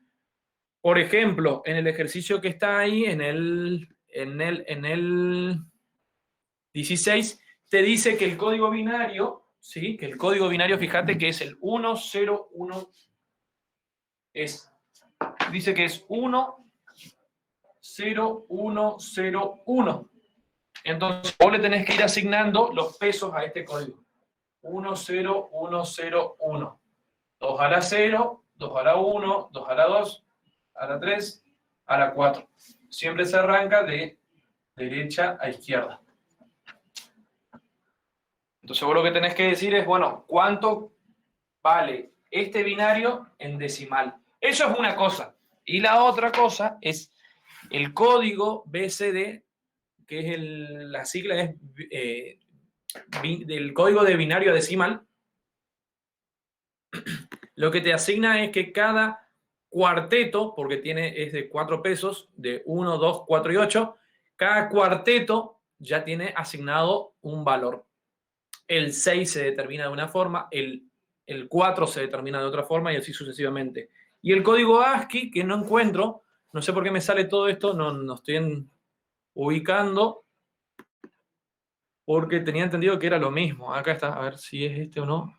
Speaker 1: por ejemplo, en el ejercicio que está ahí, en el 16, te dice que el código binario, ¿sí? Que el código binario, fíjate que es el 1, 0, 1, dice que es 1, 0, 1, 0, 1. Entonces, vos le tenés que ir asignando los pesos a este código. 1, 0, 1, 0, 1. 2 a la 0, 2 a la 1, 2 a la 2, a la 3, a la 4. Siempre se arranca de derecha a izquierda. Entonces vos lo que tenés que decir es, bueno, ¿cuánto vale este binario en decimal? Eso es una cosa. Y la otra cosa es el código BCD, que es la sigla es del código de binario a decimal. Lo que te asigna es que cada cuarteto, porque es de 4 pesos, de 1, 2, 4 y 8, cada cuarteto ya tiene asignado un valor. el 6 se determina de una forma, el 4 se determina de otra forma y así sucesivamente. Y el código ASCII, que no encuentro, no sé por qué me sale todo esto, no estoy ubicando, porque tenía entendido que era lo mismo. Acá está, a ver si es este o no.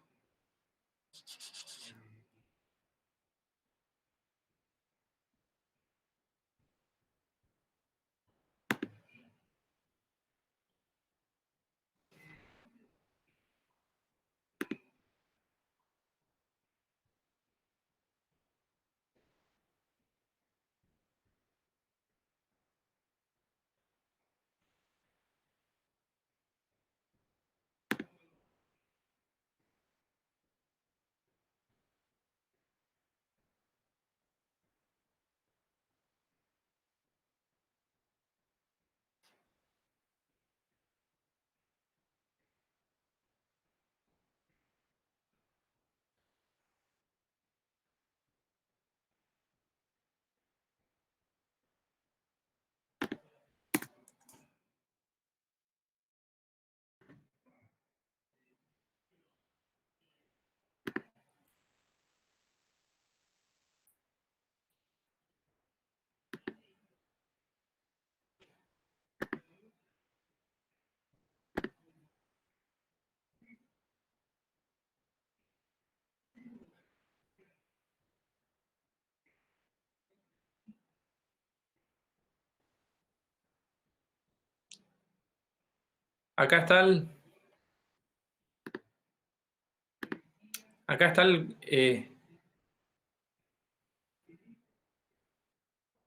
Speaker 1: Acá está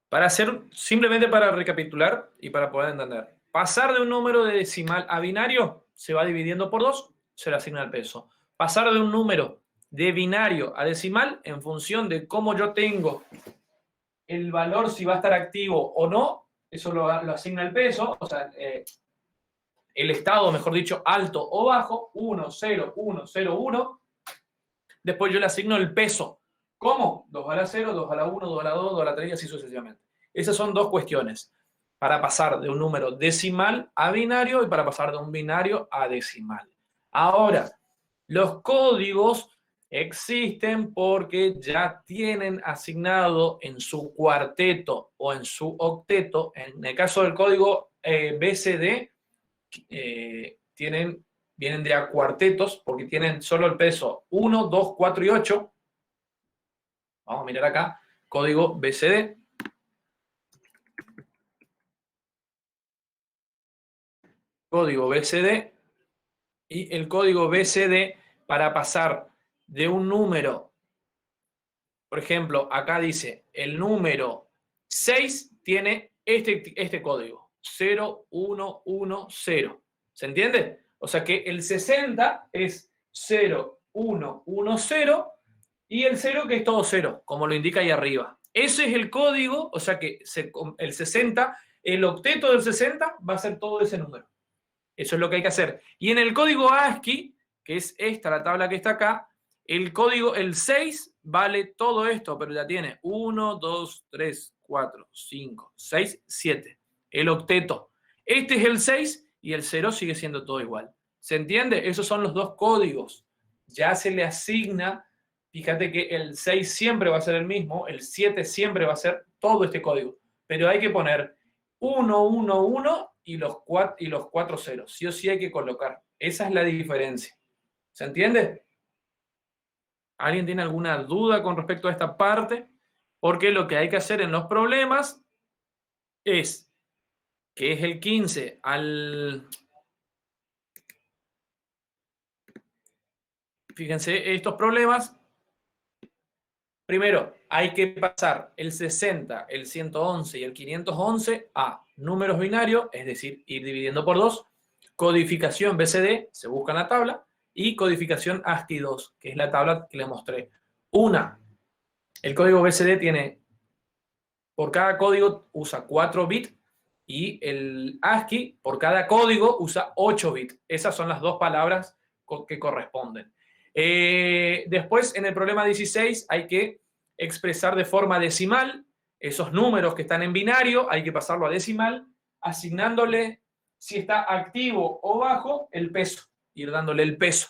Speaker 1: para hacer, simplemente para recapitular y para poder entender. Pasar de un número de decimal a binario, se va dividiendo por 2, se le asigna el peso. Pasar de un número de binario a decimal, en función de cómo yo tengo el valor, si va a estar activo o no, eso lo asigna el peso, o sea, el estado, mejor dicho, alto o bajo, 1, 0, 1, 0, 1. Después yo le asigno el peso. ¿Cómo? 2 a la 0, 2 a la 1, 2 a la 2, 2 a la 3 y así sucesivamente. Esas son dos cuestiones. Para pasar de un número decimal a binario y para pasar de un binario a decimal. Ahora, los códigos existen porque ya tienen asignado en su cuarteto o en su octeto, en el caso del código BCD, vienen de a cuartetos porque tienen solo el peso 1, 2, 4 y 8. Vamos a mirar acá, código BCD. Código BCD. Y el código BCD, para pasar de un número, por ejemplo, acá dice, el número 6 tiene este código, 0, 1, 1, 0. ¿Se entiende? O sea que el 60 es 0, 1, 1, 0 y el 0 que es todo 0, como lo indica ahí arriba. Ese es el código, o sea que el 60, el octeto del 60 va a ser todo ese número. Eso es lo que hay que hacer. Y en el código ASCII, que es esta, la tabla que está acá, el código, el 6 vale todo esto, pero ya tiene 1, 2, 3, 4, 5, 6, 7. El octeto. Este es el 6 y el 0 sigue siendo todo igual. ¿Se entiende? Esos son los dos códigos. Ya se le asigna, fíjate que el 6 siempre va a ser el mismo, el 7 siempre va a ser todo este código. Pero hay que poner 1, 1, 1 y los 4 ceros. Sí o sí hay que colocar. Esa es la diferencia. ¿Se entiende? ¿Alguien tiene alguna duda con respecto a esta parte? Porque lo que hay que hacer en los problemas es que es el 15 al... Fíjense, estos problemas, primero hay que pasar el 60, el 111 y el 511 a números binarios, es decir, ir dividiendo por 2, codificación BCD, se busca en la tabla, y codificación ASCII 2, que es la tabla que les mostré. El código BCD tiene, por cada código usa 4 bits, y el ASCII, por cada código, usa 8 bits. Esas son las dos palabras que corresponden. Después, en el problema 16, hay que expresar de forma decimal esos números que están en binario, hay que pasarlo a decimal, asignándole, si está activo o bajo, el peso. ir dándole el peso.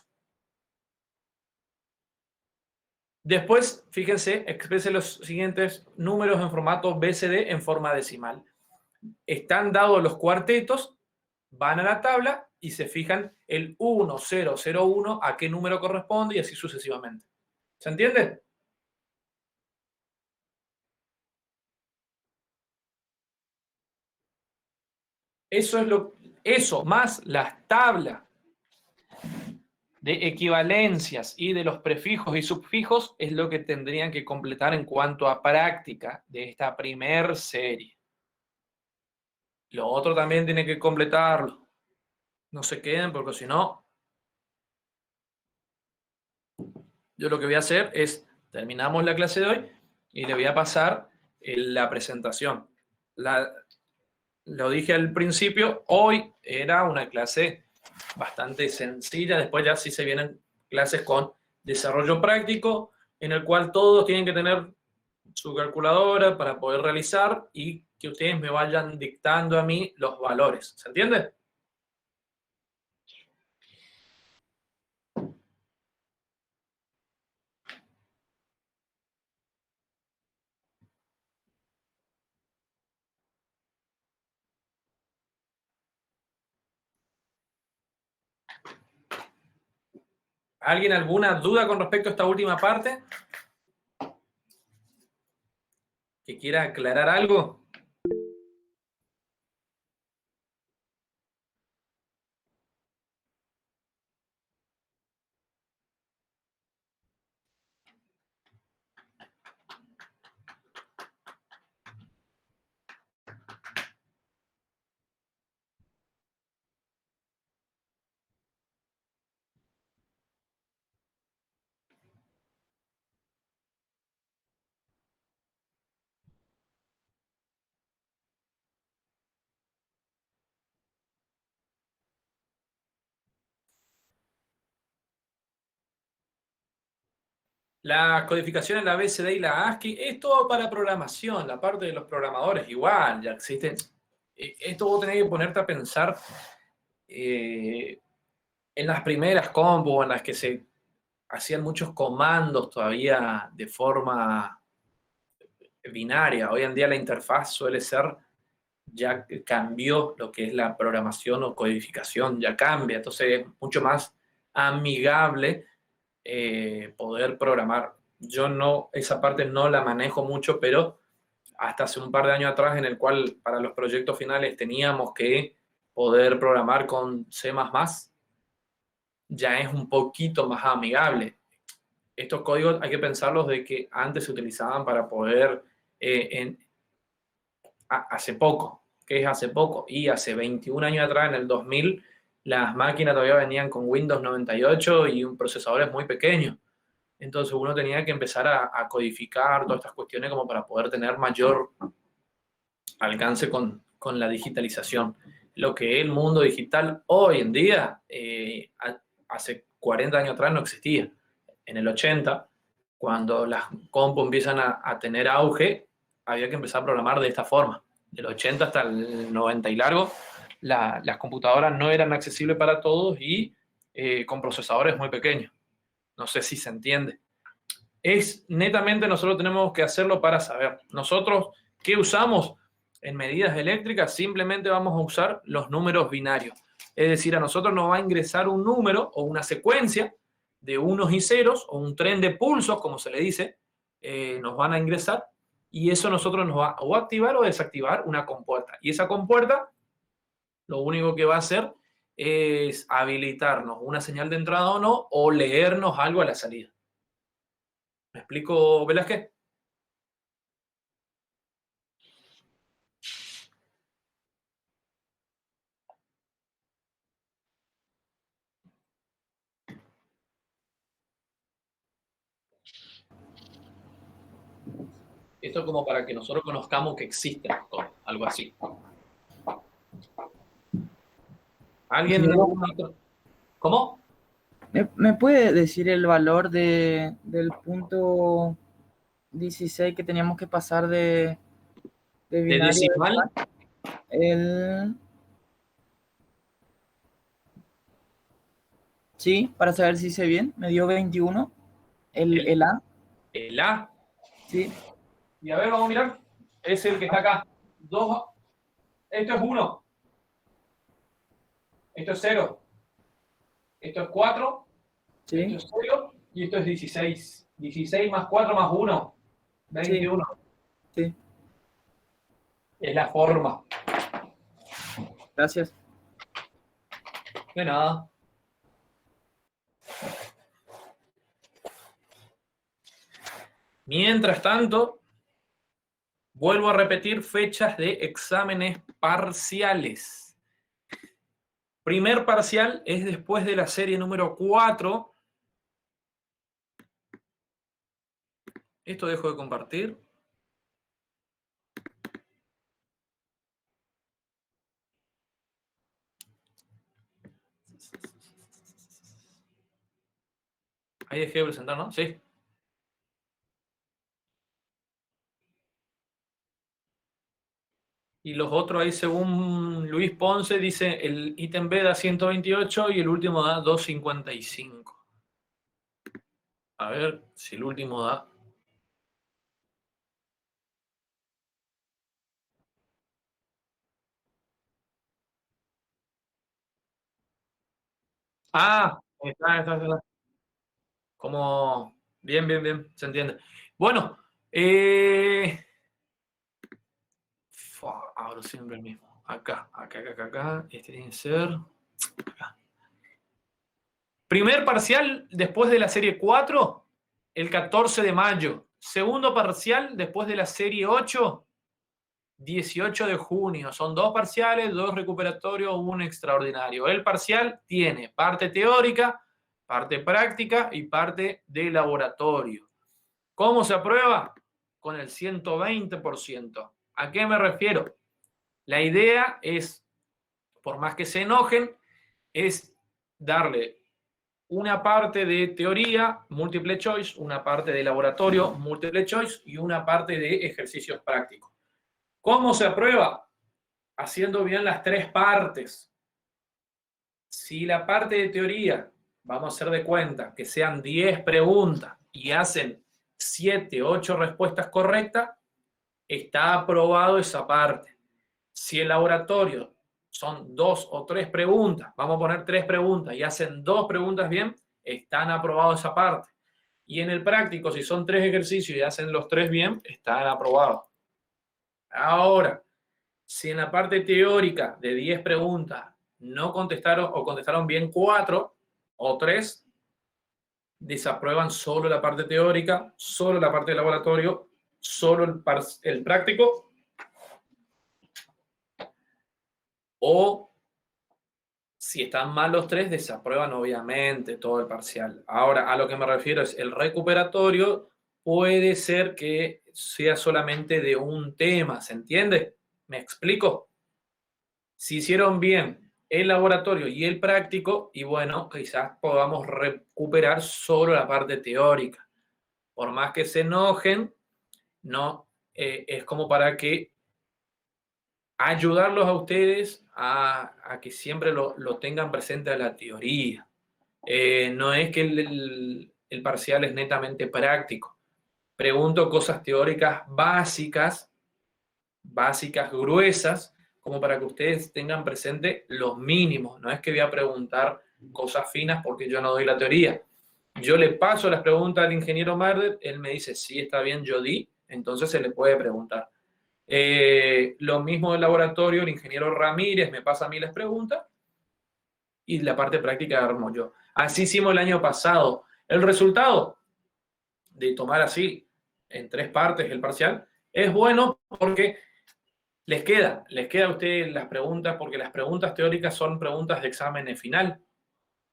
Speaker 1: Después, fíjense, exprese los siguientes números en formato BCD en forma decimal. Están dados los cuartetos, van a la tabla y se fijan el 1001 a qué número corresponde y así sucesivamente. ¿Se entiende? Eso más las tablas de equivalencias y de los prefijos y subfijos es lo que tendrían que completar en cuanto a práctica de esta primer serie. Lo otro también tiene que completarlo. No se queden porque si no, yo lo que voy a hacer es, terminamos la clase de hoy y le voy a pasar la presentación. Lo dije al principio, hoy era una clase bastante sencilla, después ya sí se vienen clases con desarrollo práctico, en el cual todos tienen que tener su calculadora para poder realizar y que ustedes me vayan dictando a mí los valores. ¿Se entiende? ¿Alguien alguna duda con respecto a esta última parte? ¿Que quiera aclarar algo? La codificación en la BCD y la ASCII es todo para programación, la parte de los programadores igual, ya existen. Esto vos tenés que ponerte a pensar en las primeras combos en las que se hacían muchos comandos todavía de forma binaria. Hoy en día la interfaz suele ser, ya cambió lo que es la programación o codificación, ya cambia, entonces es mucho más amigable poder programar. Yo no, esa parte no la manejo mucho, pero hasta hace un par de años atrás en el cual para los proyectos finales teníamos que poder programar con C++, ya es un poquito más amigable. Estos códigos hay que pensarlos de que antes se utilizaban para poder, hace poco, ¿qué es hace poco? Y hace 21 años atrás, en el 2000, las máquinas todavía venían con Windows 98 y un procesador muy pequeño. Entonces uno tenía que empezar a codificar todas estas cuestiones como para poder tener mayor alcance con la digitalización. Lo que es el mundo digital hoy en día, hace 40 años atrás no existía. En el 80, cuando las compu empiezan a tener auge, había que empezar a programar de esta forma. Del 80 hasta el 90 y largo, las computadoras no eran accesibles para todos y con procesadores muy pequeños. No sé si se entiende. Es netamente nosotros tenemos que hacerlo para saber. Nosotros, ¿qué usamos en medidas eléctricas? Simplemente vamos a usar los números binarios. Es decir, a nosotros nos va a ingresar un número o una secuencia de unos y ceros o un tren de pulsos, como se le dice, nos van a ingresar y eso nosotros nos va o a activar o desactivar una compuerta. Y esa compuerta lo único que va a hacer es habilitarnos una señal de entrada o no, o leernos algo a la salida. ¿Me explico, Velázquez? Esto es como para que nosotros conozcamos que existe algo así. ¿Alguien? ¿Cómo?
Speaker 5: ¿Me puede decir el valor del punto 16 que teníamos que pasar de
Speaker 1: ¿De
Speaker 5: binario?
Speaker 1: decimal?
Speaker 5: El Sí, para saber si hice bien. Me dio 21. El A.
Speaker 1: El A.
Speaker 5: Sí.
Speaker 1: Y a ver, vamos a mirar. Es el que está acá. 2. Esto es 1. Esto es 0. Esto es 4.
Speaker 5: Sí.
Speaker 1: Esto es 0. Y esto es 16. 16 más 4 más 1. 21.
Speaker 5: Sí.
Speaker 1: Es la forma.
Speaker 5: Gracias.
Speaker 1: De nada. Mientras tanto, vuelvo a repetir fechas de exámenes parciales. Primer parcial es después de la serie número 4. Esto dejo de compartir. Ahí dejé de presentar, ¿no? Sí. Y los otros ahí, según Luis Ponce, dice el ítem B da 128 y el último da 255. A ver si el último da. Ah, está. Como. Bien, se entiende. Bueno, abro siempre el mismo. Acá. Este tiene que ser. Acá. Primer parcial después de la serie 4, el 14 de mayo. Segundo parcial después de la serie 8, 18 de junio. Son 2 parciales, 2 recuperatorios, 1 extraordinario. El parcial tiene parte teórica, parte práctica y parte de laboratorio. ¿Cómo se aprueba? Con el 120%. ¿A qué me refiero? La idea es, por más que se enojen, es darle una parte de teoría, múltiple choice, una parte de laboratorio, múltiple choice, y una parte de ejercicios prácticos. ¿Cómo se aprueba? Haciendo bien las 3 partes. Si la parte de teoría, vamos a hacer de cuenta que sean 10 preguntas y hacen 7, 8 respuestas correctas, está aprobado esa parte. Si el laboratorio son 2 o 3 preguntas, vamos a poner 3 preguntas y hacen 2 preguntas bien, están aprobados esa parte. Y en el práctico, si son 3 ejercicios y hacen los 3 bien, están aprobados. Ahora, si en la parte teórica de 10 preguntas no contestaron o contestaron bien 4 o 3, desaprueban solo la parte teórica, solo la parte de laboratorio, solo el práctico, o si están mal los 3, desaprueban obviamente todo el parcial. Ahora, a lo que me refiero es el recuperatorio puede ser que sea solamente de un tema, ¿se entiende? ¿Me explico? Si hicieron bien el laboratorio y el práctico, y bueno, quizás podamos recuperar solo la parte teórica. Por más que se enojen, no es como para que ayudarlos a ustedes a que siempre lo tengan presente a la teoría. No es que el parcial es netamente práctico. Pregunto cosas teóricas básicas, gruesas, como para que ustedes tengan presente los mínimos. No es que voy a preguntar cosas finas porque yo no doy la teoría. Yo le paso las preguntas al ingeniero Mardet, él me dice, sí, está bien, yo di, entonces se le puede preguntar. Lo mismo del laboratorio, el ingeniero Ramírez me pasa a mí las preguntas y la parte práctica la armo yo. Así hicimos el año pasado. El resultado de tomar así en 3 partes el parcial es bueno porque les queda a ustedes las preguntas, porque las preguntas teóricas son preguntas de examen final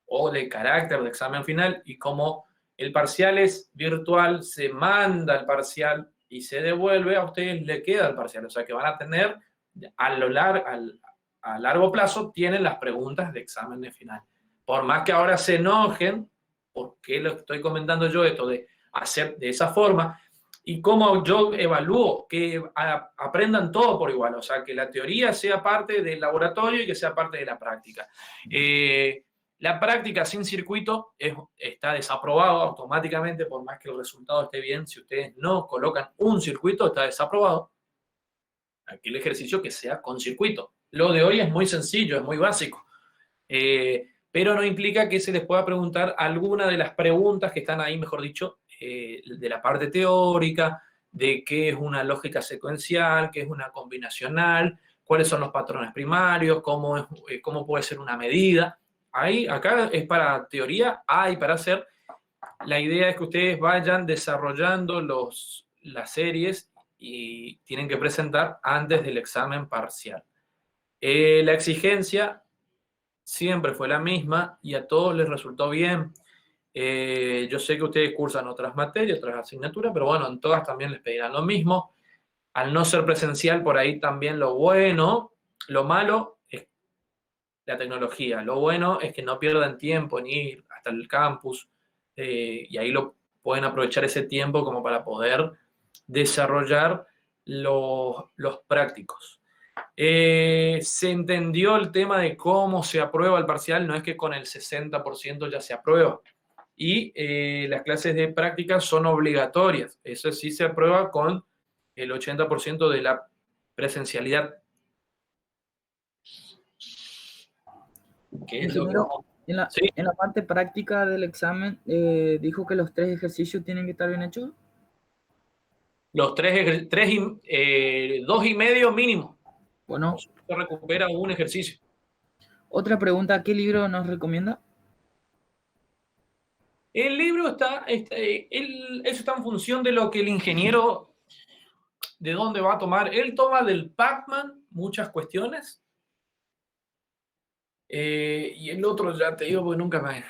Speaker 1: o de carácter de examen final, y como el parcial es virtual, se manda el parcial y se devuelve, a ustedes le queda el parcial. O sea que van a tener, a largo plazo, tienen las preguntas de examen de final. Por más que ahora se enojen, ¿por qué lo estoy comentando yo esto de hacer de esa forma? Y cómo yo evalúo que aprendan todo por igual. O sea, que la teoría sea parte del laboratorio y que sea parte de la práctica. La práctica sin circuito está desaprobado automáticamente, por más que el resultado esté bien. Si ustedes no colocan un circuito, está desaprobado. Aquí el ejercicio que sea con circuito. Lo de hoy es muy sencillo, es muy básico. Pero no implica que se les pueda preguntar alguna de las preguntas que están ahí, mejor dicho, de la parte teórica, de qué es una lógica secuencial, qué es una combinacional, cuáles son los patrones primarios, cómo puede ser una medida. Ahí, acá es para teoría, hay para hacer. La idea es que ustedes vayan desarrollando las series y tienen que presentar antes del examen parcial. La exigencia siempre fue la misma y a todos les resultó bien. Yo sé que ustedes cursan otras materias, otras asignaturas, pero bueno, en todas también les pedirán lo mismo. Al no ser presencial, por ahí también lo bueno, lo malo es la tecnología. Lo bueno es que no pierdan tiempo en ir hasta el campus y ahí lo pueden aprovechar ese tiempo como para poder desarrollar los prácticos. Se entendió el tema de cómo se aprueba el parcial, no es que con el 60% ya se aprueba. Y las clases de práctica son obligatorias, eso sí se aprueba con el 80% de la presencialidad. ¿Qué es lo que
Speaker 5: Ingeniero,
Speaker 1: vamos?
Speaker 5: en la,
Speaker 1: Sí,
Speaker 5: en la parte práctica del examen, dijo que los 3 ejercicios tienen que estar bien hechos.
Speaker 1: los dos y medio mínimo.
Speaker 5: Bueno,
Speaker 1: Se recupera un ejercicio.
Speaker 5: otra pregunta, ¿qué libro nos recomienda?
Speaker 1: El libro eso está en función de lo que el ingeniero, de dónde va a tomar. Él toma del Pacman muchas cuestiones. Y el otro ya te digo, porque nunca me...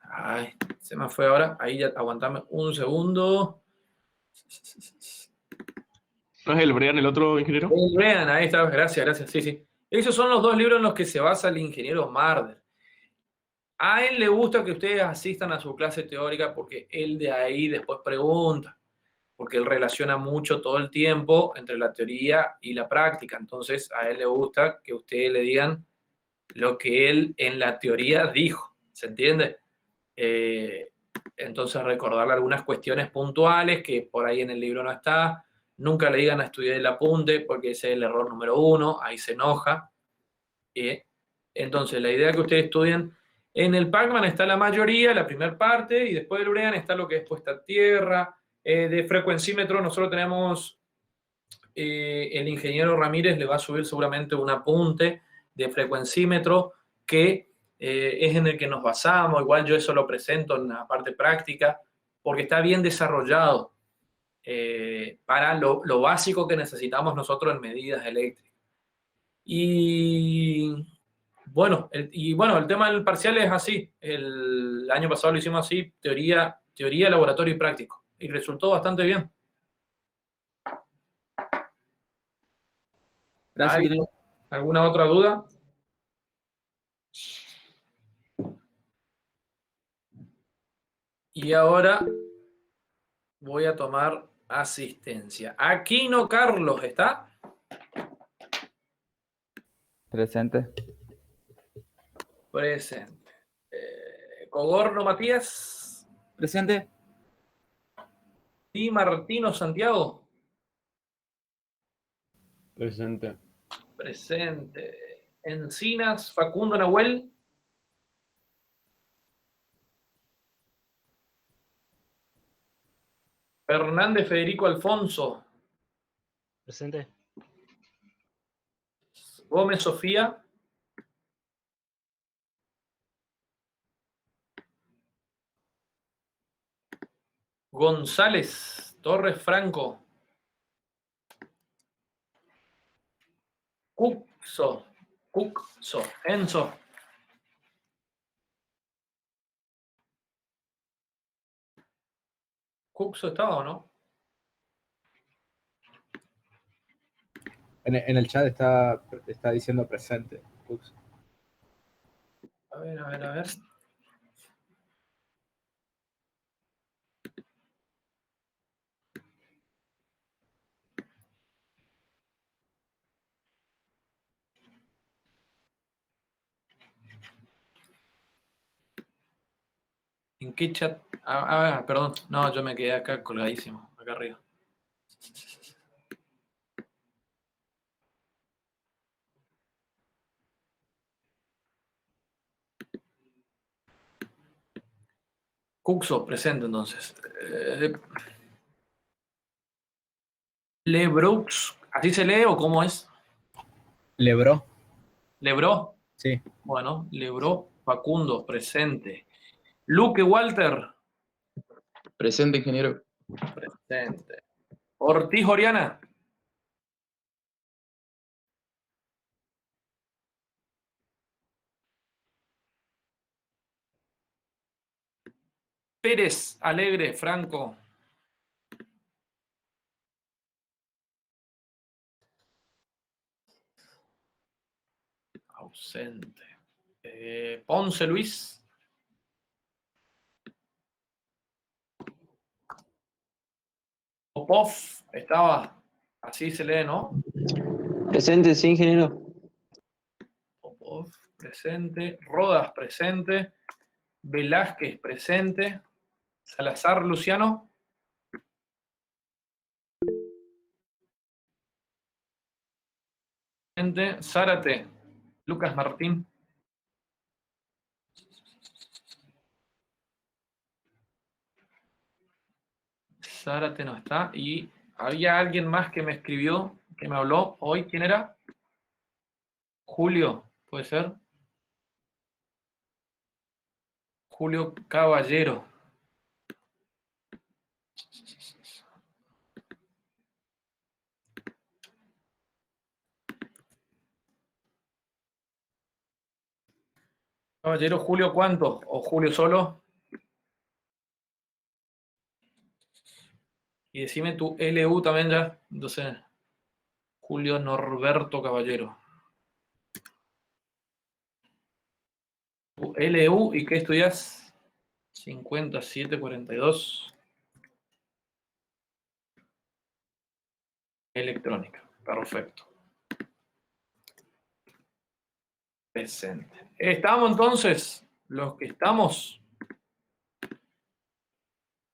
Speaker 1: Ay, se me fue ahora. Ahí ya, aguantame un segundo.
Speaker 6: ¿No es el Brian el otro ingeniero?
Speaker 1: Vean, ahí está, gracias, sí, sí. Esos son los dos libros en los que se basa el ingeniero Marder. A él le gusta que ustedes asistan a su clase teórica porque él de ahí después pregunta, porque él relaciona mucho todo el tiempo entre la teoría y la práctica. Entonces a él le gusta que ustedes le digan lo que él en la teoría dijo, ¿se entiende? Entonces recordarle algunas cuestiones puntuales que por ahí en el libro no está. Nunca le digan a estudiar el apunte porque ese es el error número 1, ahí se enoja. Entonces la idea es que ustedes estudien. En el Pacman está la mayoría, la primera parte, y después del Brean está lo que es puesta a tierra. De frecuencímetro nosotros tenemos, el ingeniero Ramírez le va a subir seguramente un apunte de frecuencímetro que es en el que nos basamos. Igual yo eso lo presento en la parte práctica porque está bien desarrollado para lo básico que necesitamos nosotros en medidas eléctricas. Y bueno, el tema del parcial es así. El año pasado lo hicimos así, teoría, laboratorio y práctico. Y resultó bastante bien.
Speaker 5: Gracias,
Speaker 1: ¿Hay
Speaker 5: ingeniero.
Speaker 1: alguna otra duda? Y ahora voy a tomar asistencia. Aquino Carlos, ¿está?
Speaker 7: Presente.
Speaker 1: Presente. Cogorno Matías.
Speaker 5: Presente.
Speaker 1: Y Martino Santiago.
Speaker 8: Presente.
Speaker 1: Presente. Encinas Facundo Nahuel. Fernández Federico Alfonso.
Speaker 8: Presente.
Speaker 1: Gómez Sofía. González Torres Franco. Cuxo. Enzo. Cuxo estaba, ¿o no?
Speaker 8: En el chat está diciendo presente. Ups.
Speaker 1: A ver. ¿En qué chat? Perdón. No, yo me quedé acá colgadísimo, acá arriba. Cuxo, presente entonces. Lebrux, ¿así se lee o cómo es?
Speaker 8: Lebro.
Speaker 1: Lebro.
Speaker 8: Sí.
Speaker 1: Bueno, Lebro, Facundo, presente. Luque Walter,
Speaker 9: Presente, ingeniero.
Speaker 1: presente. Ortiz Oriana. Pérez Alegre Franco. Ausente. Ponce Luis. Popov estaba, así se lee, ¿no?
Speaker 2: Presente, sí, ingeniero.
Speaker 1: Popov, presente. Rodas, presente. Velázquez, presente. Salazar Luciano. Presente. Zárate, Lucas Martín. Zárate no está. Y había alguien más que me escribió, que me habló hoy. ¿Quién era? Julio, ¿puede ser? Julio Caballero. Caballero Julio, ¿cuánto? ¿O Julio solo? Y decime tu LU también ya. Entonces, Julio Norberto Caballero. Tu LU, ¿y qué estudias? 5742. Electrónica. Perfecto. Presente. Estamos entonces, los que estamos.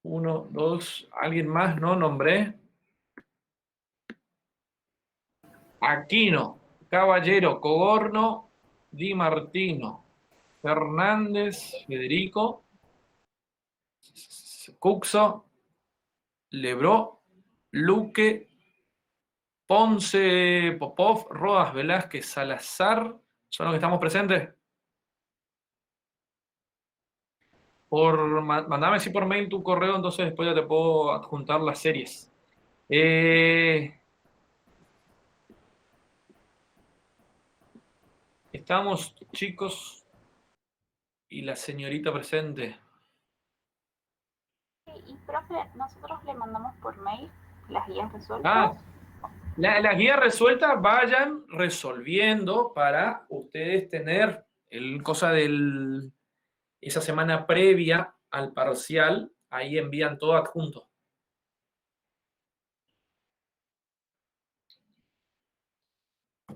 Speaker 1: 1, 2, ¿alguien más? No nombré. Aquino, Caballero, Cogorno, Di Martino, Fernández, Federico, Cuxo, Lebró, Luque, Ponce, Popov, Rodas, Velázquez, Salazar, ¿son los que estamos presentes? Mandame así por mail tu correo, entonces después ya te puedo adjuntar las series. Estamos, chicos, y la señorita presente.
Speaker 3: Y profe, nosotros le mandamos por mail las guías resueltas.
Speaker 1: Las guías resueltas vayan resolviendo para ustedes tener esa semana previa al parcial, ahí envían todo adjunto.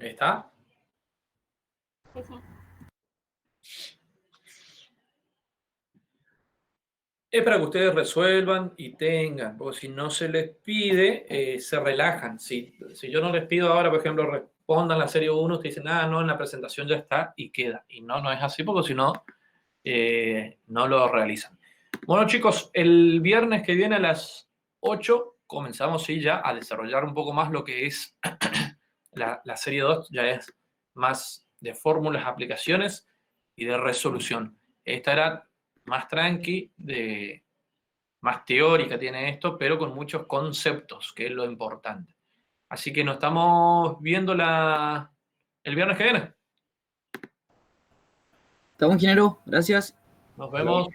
Speaker 1: ¿Está?
Speaker 3: Sí, sí.
Speaker 1: Es para que ustedes resuelvan y tengan, porque si no se les pide, se relajan. Si yo no les pido ahora, por ejemplo, respondan la serie 1, ustedes dicen, no, en la presentación ya está y queda. Y no es así, porque si no, no lo realizan. Bueno, chicos, el viernes que viene a las 8 comenzamos ya a desarrollar un poco más lo que es la serie 2, ya es más de fórmulas, aplicaciones y de resolución. Esta era más tranqui, más teórica tiene esto, pero con muchos conceptos, que es lo importante. Así que nos estamos viendo el viernes que viene.
Speaker 5: Estamos, ingeniero. Gracias.
Speaker 1: Nos vemos.